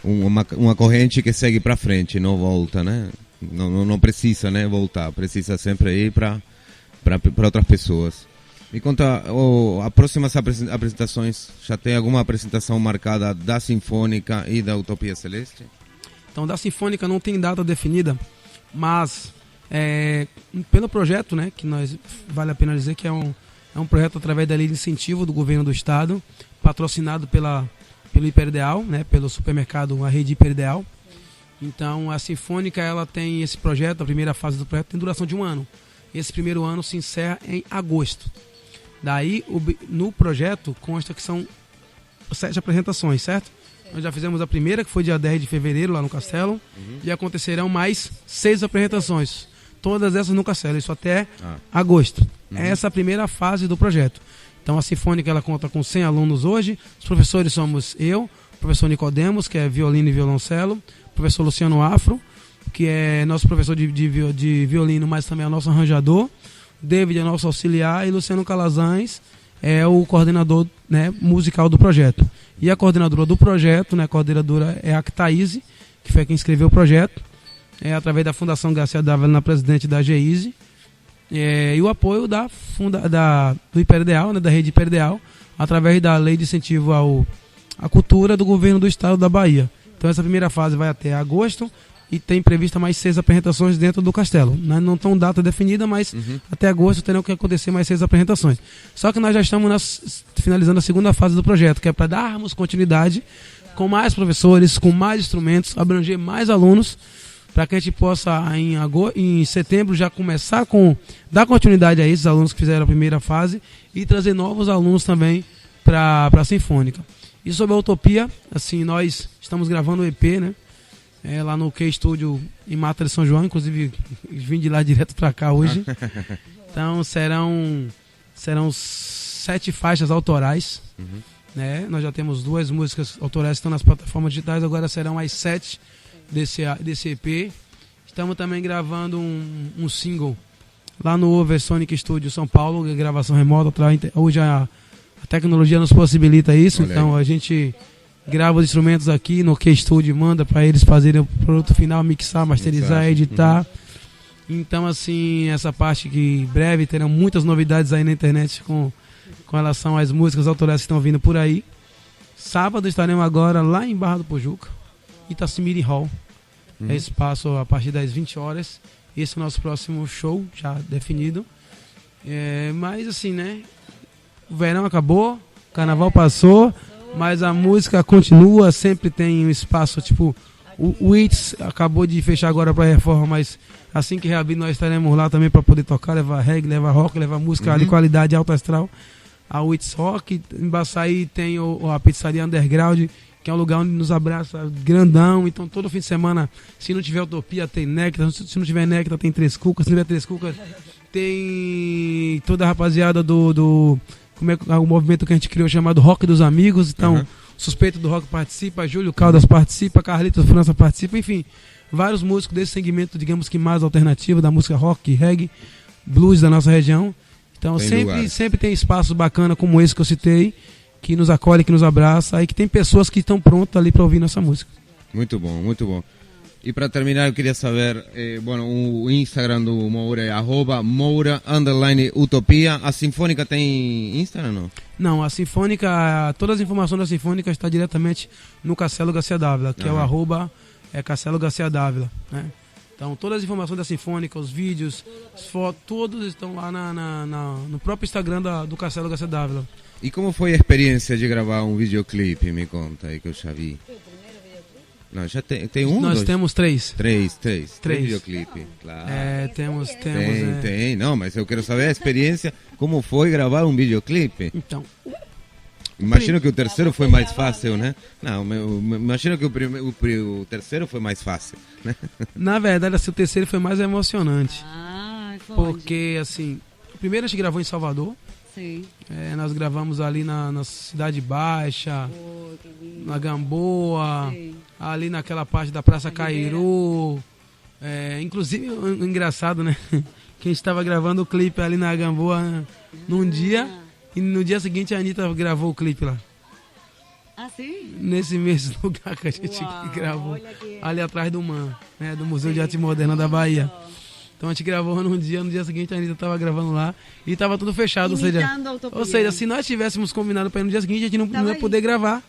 Uma corrente que segue para frente, não volta, né? Não precisa, né, voltar. Precisa sempre ir para outras pessoas. Me conta, as próximas apresentações, já tem alguma apresentação marcada da Sinfônica e da Utopia Celeste? Então, da Sinfônica não tem data definida, mas pelo projeto, né, que vale a pena dizer que é um projeto através da lei de incentivo do governo do estado, patrocinado pelo Hiperideal, né, pelo supermercado, a rede Hiperideal. Então, a Sinfônica, ela tem esse projeto, a primeira fase do projeto tem duração de 1 ano. Esse primeiro ano se encerra em agosto. Daí, no projeto, consta que são 7 apresentações, certo? Nós já fizemos a primeira, que foi dia 10 de fevereiro, lá no Castelo. E acontecerão mais 6 apresentações. Todas essas no Castelo, isso até agosto. Essa é a primeira fase do projeto. Então, a Sinfônica, ela conta com 100 alunos hoje. Os professores somos eu, o professor Nicodemos, que é violino e violoncelo. O professor Luciano Afro, que é nosso professor de violino, mas também é nosso arranjador. David é nosso auxiliar e Luciano Calazans é o coordenador, né, musical do projeto. E a coordenadora do projeto, né, a coordenadora é a Thaís, que foi quem escreveu o projeto, através da Fundação Garcia Dávila, na presidente da GEISE, e o apoio do Hiperideal, né, da rede Hiperideal, através da lei de incentivo à cultura do governo do estado da Bahia. Então essa primeira fase vai até agosto, e tem prevista mais 6 apresentações dentro do Castelo. Não estão data definida, mas até agosto terão que acontecer mais 6 apresentações. Só que nós já estamos finalizando a segunda fase do projeto, que é para darmos continuidade com mais professores, com mais instrumentos, abranger mais alunos, para que a gente possa, em setembro, já começar dar continuidade a esses alunos que fizeram a primeira fase e trazer novos alunos também para a Sinfônica. E sobre a Utopia, assim, nós estamos gravando o EP, né? Lá no K-Studio em Mata de São João, inclusive vim de lá direto para cá hoje. Então serão 7 faixas autorais, né? Nós já temos 2 músicas autorais que estão nas plataformas digitais, agora serão as 7 desse EP. Estamos também gravando um single lá no Oversonic Studio São Paulo, gravação remota. Hoje a tecnologia nos possibilita isso, então a gente grava os instrumentos aqui no K-Studio, manda para eles fazerem o produto final, mixar, masterizar, editar. Então, assim, essa parte que breve terão muitas novidades aí na internet com relação às músicas autorais que estão vindo por aí. Sábado estaremos agora lá em Barra do Pojuca, Itacimiri Hall. É espaço a partir das 20 horas. Esse é o nosso próximo show, já definido. Mas assim, né? O verão acabou, o carnaval passou, mas a música continua, sempre tem um espaço, tipo, o It's acabou de fechar agora para reforma, mas assim que reabrir nós estaremos lá também para poder tocar, levar reggae, levar rock, levar música de qualidade, alto astral. A It's Rock, em Baçaí tem a Pizzaria Underground, que é um lugar onde nos abraça grandão, então todo fim de semana, se não tiver Utopia, tem Néctar, se não tiver Néctar, tem Três Cucas, se não tiver Três Cucas, tem toda a rapaziada como é o movimento que a gente criou chamado Rock dos Amigos. Então, Suspeito do Rock participa, Júlio Caldas participa, Carlitos França participa, enfim, vários músicos desse segmento, digamos que mais alternativo, da música rock, reggae, blues da nossa região. Então, sempre tem espaços bacanas como esse que eu citei, que nos acolhe, que nos abraça, e que tem pessoas que estão prontas ali para ouvir nossa música. Muito bom, muito bom. E para terminar, eu queria saber, o Instagram do Moura é @Moura_Utopia. A Sinfônica tem Instagram, não? Não, a Sinfônica, todas as informações da Sinfônica estão diretamente no Castelo Garcia Dávila, que é o @Castelo Garcia Dávila, né? Então, todas as informações da Sinfônica, os vídeos, as fotos, todos estão lá no próprio Instagram do Castelo Garcia Dávila. E como foi a experiência de gravar um videoclipe? Me conta aí, que eu já vi. Não, já tem um? Nós temos três. Três videoclipes, claro. Temos. Tem. Não, mas eu quero saber a experiência, como foi gravar um videoclipe. Então, imagino que o terceiro foi mais fácil, né? Não, imagino que o terceiro foi mais fácil, né? Na verdade, assim, o terceiro foi mais emocionante. Foi porque, assim, o primeiro a gente gravou em Salvador. Sim. Nós gravamos ali na Cidade Baixa, na Gamboa, sim, ali naquela parte da Praça Cairu. Inclusive, engraçado, né? Que a gente estava gravando o clipe ali na Gamboa num dia, e no dia seguinte a Anitta gravou o clipe lá. Ah, sim? Nesse mesmo lugar que a gente gravou, ali atrás do MAN, né? Do Museu de Arte Moderna da Bahia. Então a gente gravou no dia seguinte a Anitta estava gravando lá e estava tudo fechado. Ou seja, se nós tivéssemos combinado para ir no dia seguinte, a gente não ia poder gravar,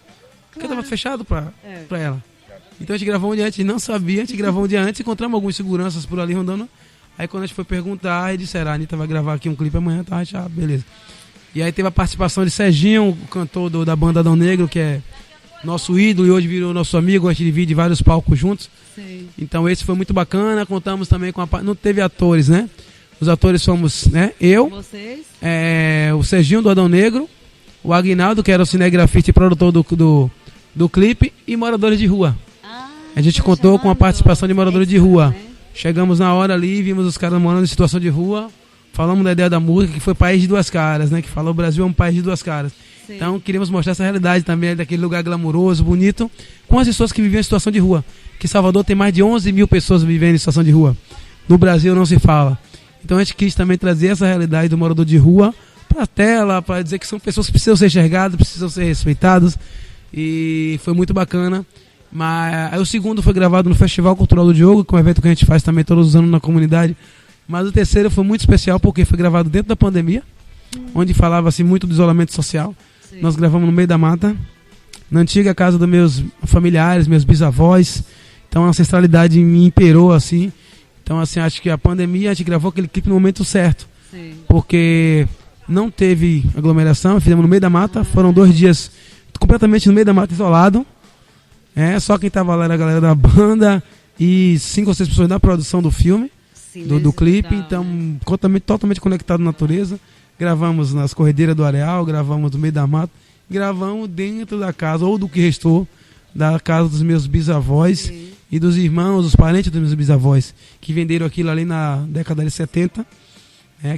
porque estava fechado para ela. Então a gente gravou um dia antes, a gente não sabia, a gente gravou um dia antes, encontramos alguns seguranças por ali rondando. Aí quando a gente foi perguntar, eles disseram, a Anitta vai gravar aqui um clipe amanhã, tá? Beleza. E aí teve a participação de Serginho, o cantor da banda Adão Negro, que é nosso ídolo e hoje virou nosso amigo, a gente divide vários palcos juntos. Sim. Então esse foi muito bacana, contamos também com não teve atores, né? Os atores fomos, né? Eu, o Serginho do Adão Negro, o Aguinaldo, que era o cinegrafista e produtor do clipe, e moradores de rua. A gente contou com a participação de moradores de rua. Né? Chegamos na hora ali, vimos os caras morando em situação de rua, falamos da ideia da música, que foi País de Duas Caras, né? Que falou o Brasil é um país de duas caras. Sim. Então queríamos mostrar essa realidade também, daquele lugar glamouroso, bonito, com as pessoas que viviam em situação de rua. Que Salvador tem mais de 11 mil pessoas vivendo em situação de rua. No Brasil não se fala. Então a gente quis também trazer essa realidade do morador de rua para a tela, para dizer que são pessoas que precisam ser enxergadas, precisam ser respeitadas. E foi muito bacana. Mas aí o segundo foi gravado no Festival Cultural do Diogo, que é um evento que a gente faz também todos os anos na comunidade. Mas o terceiro foi muito especial porque foi gravado dentro da pandemia, onde falava-se muito do isolamento social. Sim. Nós gravamos no meio da mata, na antiga casa dos meus familiares, meus bisavós. Então a ancestralidade me imperou assim. Então assim, acho que a pandemia a gente gravou aquele clipe no momento certo. Sim. Porque não teve aglomeração, fizemos no meio da mata, foram 2 dias completamente no meio da mata, isolado. Só quem estava lá era a galera da banda e 5 ou 6 pessoas da produção do filme. Sim, do clipe, então totalmente conectado à natureza. Gravamos nas corredeiras do areal, gravamos no meio da mata, gravamos dentro da casa, ou do que restou da casa dos meus bisavós. Sim. E dos irmãos, dos parentes dos meus bisavós, que venderam aquilo ali na década de 70,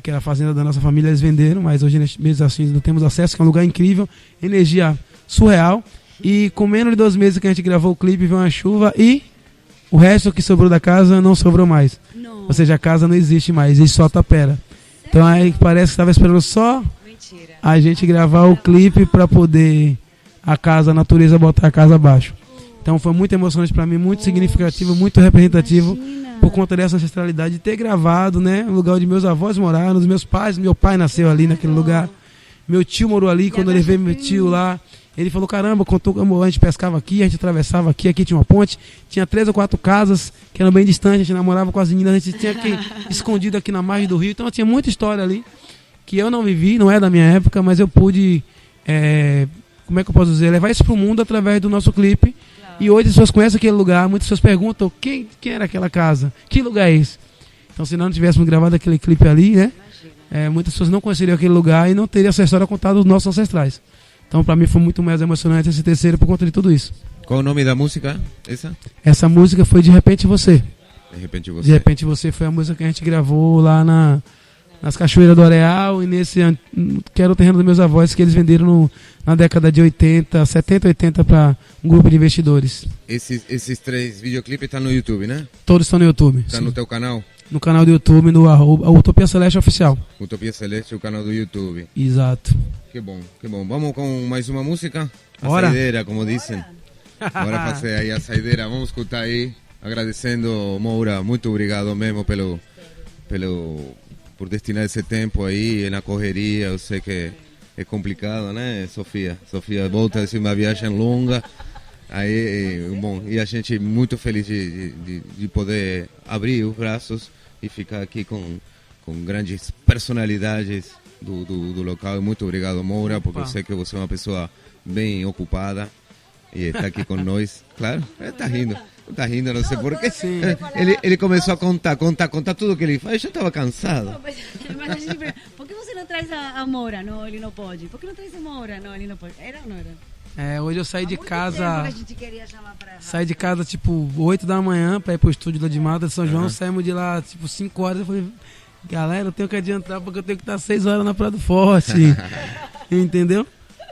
que era a fazenda da nossa família, eles venderam, mas hoje mesmo assim não temos acesso, que é um lugar incrível, energia surreal. E com menos de 2 meses que a gente gravou o clipe, veio uma chuva e O resto que sobrou da casa não sobrou mais. Não. Ou seja, a casa não existe mais, existe só a tapera. Então aí parece que estava esperando só Mentira. a gente gravar o clipe para poder a natureza botar a casa abaixo. Então foi muito emocionante para mim, muito significativo, muito representativo. Imagina. Por conta dessa ancestralidade de ter gravado, né? No lugar onde meus avós moraram, os meus pais, meu pai nasceu ali naquele lugar. Meu tio morou ali, quando eu levei meu tio lá, ele falou, caramba, contou como a gente pescava aqui, a gente atravessava aqui tinha uma ponte, tinha 3 ou 4 casas que eram bem distantes, a gente namorava com as meninas, a gente tinha que escondido aqui na margem do rio, então tinha muita história ali, que eu não vivi, não é da minha época, mas eu pude, como é que eu posso dizer, levar isso pro mundo através do nosso clipe. E hoje as pessoas conhecem aquele lugar, muitas pessoas perguntam quem era aquela casa, que lugar é esse? Então se nós não tivéssemos gravado aquele clipe ali, né? Muitas pessoas não conheceriam aquele lugar e não teriam essa história contada dos nossos ancestrais. Então para mim foi muito mais emocionante esse terceiro por conta de tudo isso. Qual o nome da música? Essa música foi De Repente Você. De Repente Você. De Repente Você foi a música que a gente gravou lá nas Cachoeiras do Areal e nesse, que era o terreno dos meus avós, que eles venderam na década de 80, 70, 80 para um grupo de investidores. Esses 3 videoclipes estão no YouTube, né? Todos estão no YouTube. Está no teu canal? No canal do YouTube, no Utopia Celeste Oficial. Utopia Celeste, o canal do YouTube. Exato. Que bom, que bom. Vamos com mais uma música? A Bora. saideira, como dizem. Bora fazer aí a saideira. Vamos escutar aí. Agradecendo, Moura, muito obrigado mesmo por destinar esse tempo aí na correria. Eu sei que é complicado, né, Sofia? Sofia volta de uma viagem longa. Aí, bom, e a gente muito feliz de poder abrir os braços e ficar aqui com grandes personalidades do local. Muito obrigado, Moura, porque eu sei que você é uma pessoa bem ocupada e está aqui com nós. Claro, está rindo. Tá rindo, não sei porquê. Ele começou a contar tudo que ele faz. Eu já estava cansado. Mas a gente pergunta, por que você não traz a Moura? Não, ele não pode. Por que não traz a Moura? Não, ele não pode. Era ou não era? Hoje eu saí de casa. A gente queria chamar pra... Saí de casa tipo 8 da manhã para ir pro estúdio lá de Mata de São João. Saímos de lá tipo 5 horas. Eu falei, galera, eu tenho que adiantar porque eu tenho que estar 6 horas na Praia do Forte. Entendeu?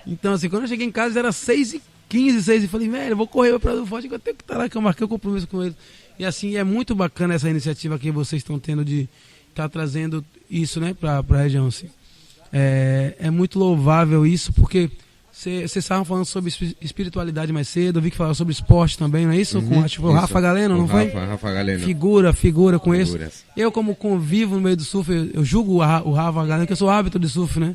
Então, assim, quando eu cheguei em casa era 6h15, 6 e falei, velho, eu vou correr para o Forte que eu tenho que estar lá, que eu marquei o compromisso com ele. E assim, é muito bacana essa iniciativa que vocês estão tendo de estar trazendo isso, né, para a região. Assim. É muito louvável isso, porque vocês estavam falando sobre espiritualidade mais cedo, eu vi que falaram sobre esporte também, não é isso? Com acho que foi o Rafa Galeno, não foi? Rafa Galeno. Figura com isso. Eu, como convivo no meio do surf, eu julgo o Rafa Galeno, que eu sou árbitro de surf, né?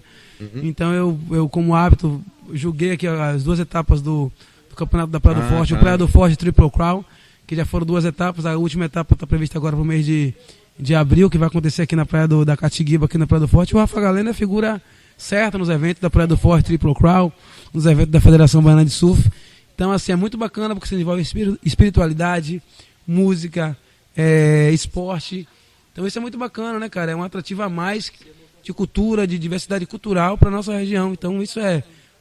Então eu como árbitro, julguei aqui as 2 etapas do Campeonato da Praia do Forte, o Praia do Forte Triple Crown, que já foram 2 etapas, a última etapa está prevista agora para o mês de abril, que vai acontecer aqui na Praia da Catiguiba, aqui na Praia do Forte. O Rafa Galeno é figura certa nos eventos da Praia do Forte Triple Crown, nos eventos da Federação Baiana de Surf. Então, assim, é muito bacana porque você envolve espiritualidade, música, esporte. Então, isso é muito bacana, né, cara? É um atrativo a mais de cultura, de diversidade cultural para nossa região. Então, isso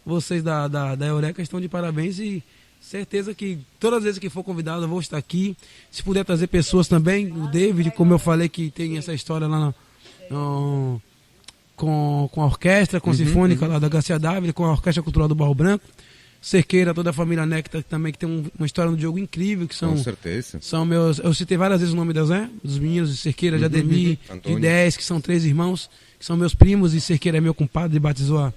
vocês da Eureka estão de parabéns e certeza que todas as vezes que for convidado eu vou estar aqui. Se puder trazer pessoas também, o David, como eu falei, que tem essa história lá com a orquestra, com a sinfônica lá da Garcia Dávila, com a Orquestra Cultural do Barro Branco. Cerqueira, toda a família Nectar também, que tem uma história no Diogo incrível, que são... Com certeza. São meus... Eu citei várias vezes o nome dos meninos, de Cerqueira, de Ademir, de 10, que são 3 irmãos, que são meus primos, e Cerqueira é meu compadre, batizou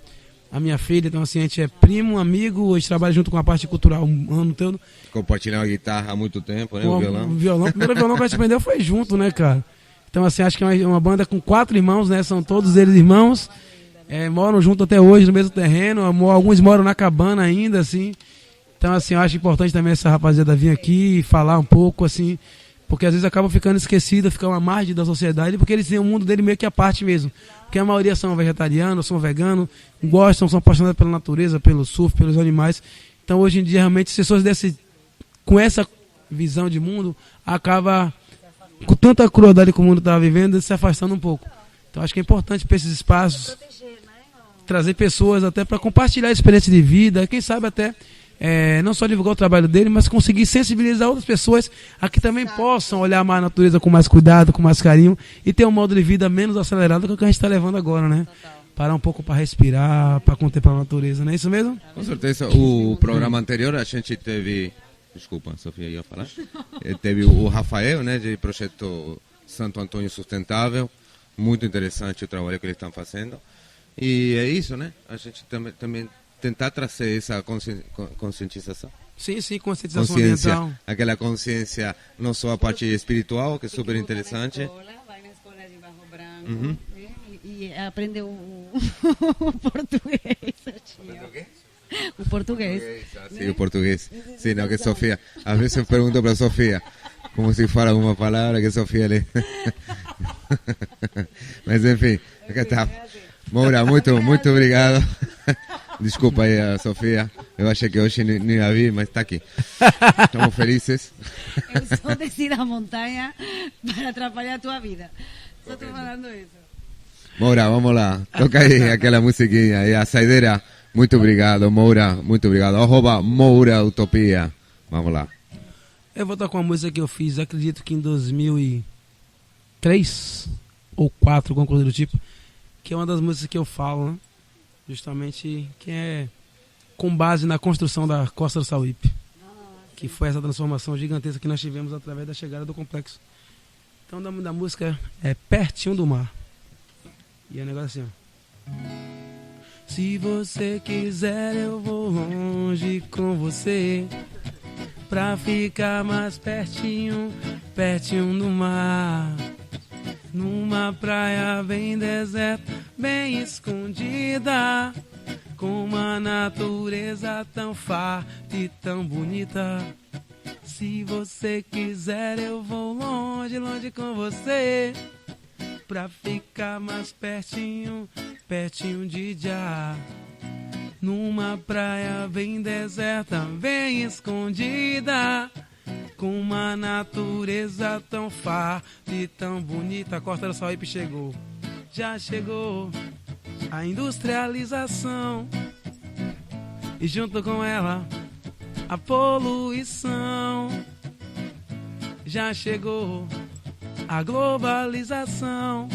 a minha filha, então assim, a gente é primo, amigo, a gente trabalha junto com a parte cultural um ano todo. Compartilhar a guitarra há muito tempo, né? O violão. O primeiro violão que a gente aprendeu foi junto, né, cara? Então assim, acho que é uma banda com 4 irmãos, né? São todos eles irmãos, moram junto até hoje no mesmo terreno, alguns moram na cabana ainda, assim. Então assim, eu acho importante também essa rapaziada vir aqui e falar um pouco, assim, porque às vezes acaba ficando esquecida, fica uma margem da sociedade, porque eles têm o mundo dele meio que à parte mesmo. Porque a maioria são vegetarianos, são veganos, gostam, são apaixonados pela natureza, pelo surf, pelos animais. Então hoje em dia, realmente, as pessoas com essa visão de mundo, acaba, com tanta crueldade que o mundo está vivendo, se afastando um pouco. Então acho que é importante para esses espaços trazer pessoas até para compartilhar a experiência de vida, quem sabe até não só divulgar o trabalho dele, mas conseguir sensibilizar outras pessoas a que também possam olhar mais a natureza com mais cuidado, com mais carinho e ter um modo de vida menos acelerado do que a gente está levando agora, né? Parar um pouco para respirar, para contemplar a natureza, não é isso mesmo? Com certeza. O programa anterior a gente teve Desculpa, Sofia ia falar. Teve o Rafael, né, de projeto Santo Antônio Sustentável. Muito interessante o trabalho que eles estão fazendo. E é isso, né? A gente também tentar trazer essa conscientização. Sim, conscientização ambiental. Aquela consciência, não só a parte espiritual, que é super interessante. Vai na escola de Barro Branco, e aprende o português. O português. Sim, o português. Sim, não, que Sofia. Às vezes eu pergunto para Sofia, como se fala alguma palavra que Sofia lê. Mas enfim, aqui está. Moura, muito obrigado. Desculpa aí a Sofia, eu achei que hoje nem a vi, mas está aqui. Estamos felizes. Eu só desci da montanha para atrapalhar a tua vida. Só estou falando isso. Moura, vamos lá. Toca aí aquela musiquinha. E a saideira, muito obrigado, Moura. Muito obrigado. @Moura Utopia. Vamos lá. Eu vou tocar uma música que eu fiz, acredito que em 2003 ou 2004, alguma coisa do tipo. Que é uma das músicas que eu falo, né? Justamente que é com base na construção da Costa do Sauípe, que foi essa transformação gigantesca que nós tivemos através da chegada do complexo. Então o nome da música é Pertinho do Mar. E é um negócio assim, ó. Se você quiser eu vou longe com você, pra ficar mais pertinho, pertinho do mar. Numa praia bem deserta, bem escondida, com uma natureza tão farta e tão bonita. Se você quiser eu vou longe, longe com você, pra ficar mais pertinho, pertinho de já. Numa praia bem deserta, bem escondida, com uma natureza tão farta e tão bonita. A Costa do Sauípe chegou, já chegou a industrialização, e junto com ela a poluição. Já chegou a globalização,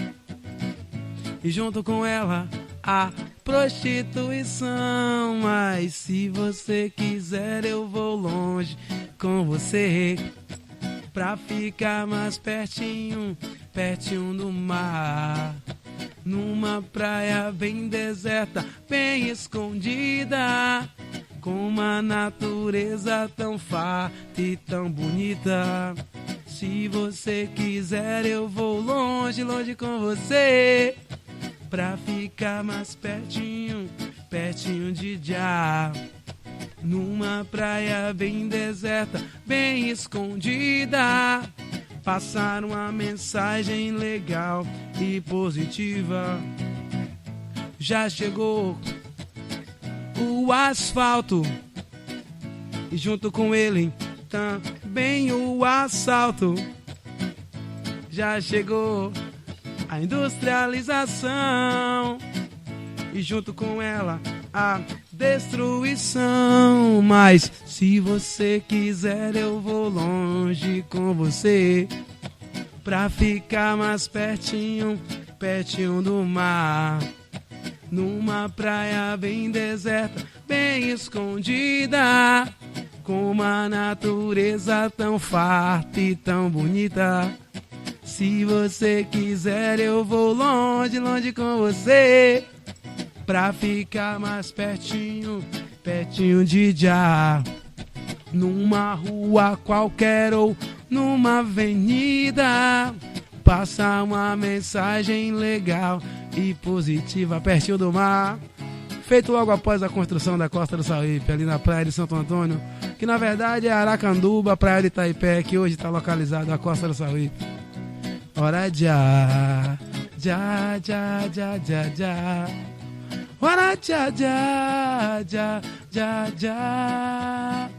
e junto com ela a prostituição. Mas se você quiser eu vou longe com você, pra ficar mais pertinho, pertinho do mar. Numa praia bem deserta, bem escondida, com uma natureza tão farta e tão bonita. Se você quiser eu vou longe, longe com você, pra ficar mais pertinho, pertinho de já. Numa praia bem deserta, bem escondida, passar uma mensagem legal e positiva. Já chegou o asfalto, e junto com ele também o assalto. Já chegou a industrialização, e junto com ela a destruição. Mas se você quiser eu vou longe com você, pra ficar mais pertinho, pertinho do mar. Numa praia bem deserta, bem escondida, com uma natureza tão farta e tão bonita. Se você quiser eu vou longe, longe com você, pra ficar mais pertinho, pertinho de já. Numa rua qualquer ou numa avenida, passa uma mensagem legal e positiva, pertinho do mar. Feito logo após a construção da Costa do Sauípe, ali na praia de Santo Antônio, que na verdade é Aracanduba, praia de Itaipé, que hoje está localizada na Costa do Sauípe. Ora já, já, já, já, já, já. Ora já, já, já, já, já.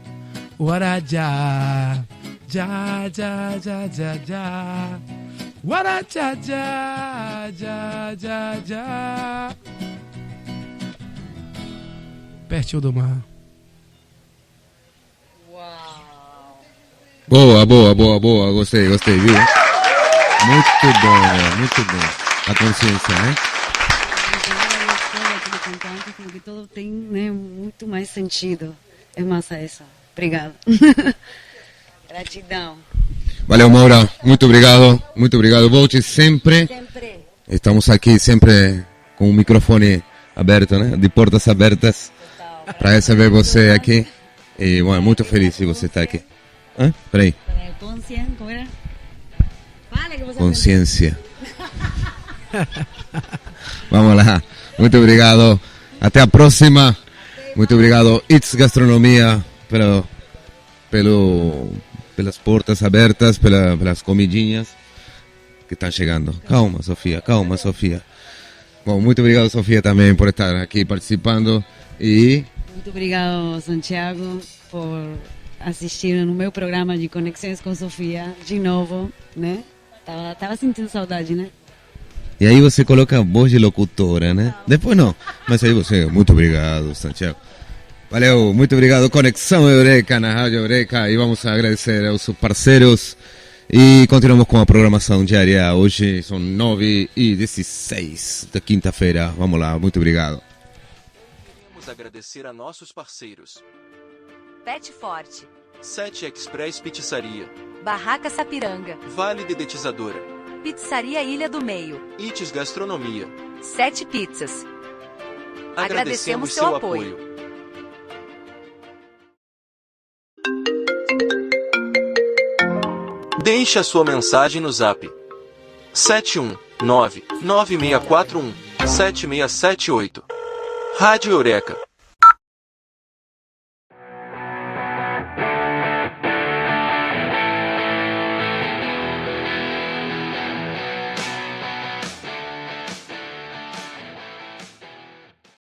Ora já, já, já, já, já, já. Ora já, já, já, já, já. Pertinho do mar. Boa, boa, boa, boa. Gostei, gostei, viu? Muito bom, muito bom. A consciência, né? Como que tudo tem, né, muito mais sentido. É massa essa. Obrigado. Gratidão. Valeu, Moura. Muito obrigado. Muito obrigado. Volte sempre. Sempre. Estamos aqui sempre com o microfone aberto, né? De portas abertas para receber você aqui. E, bueno, muito feliz de você estar aqui. Hã? Peraí. Consciência, como era? Fala que você Consciência. Vamos lá. Muito obrigado. Até a próxima. Muito obrigado, It's Gastronomia, pelas portas abertas, pelas comidinhas que estão chegando. Calma, Sofia, calma, Sofia. Bom, muito obrigado, Sofia, também por estar aqui participando. E muito obrigado, Santiago, por assistir no meu programa de Conexões com Sofia, de novo, né? Tava sentindo saudade, né? E aí você coloca a voz de locutora, né? Depois não, mas aí você, muito obrigado, Santiago. Valeu, muito obrigado. Conexão Eureka na Rádio Eureka. E vamos agradecer aos parceiros. E continuamos com a programação diária. Hoje são 9h16 da quinta-feira. Vamos lá, muito obrigado. Queremos agradecer a nossos parceiros: Pet Forte, 7 Express Pizzaria, Barraca Sapiranga, Vale Dedetizadora, Pizzaria Ilha do Meio, Ites Gastronomia. 7 Pizzas. Agradecemos seu apoio. Deixe a sua mensagem no Zap 719-9641-7678. Rádio Eureka.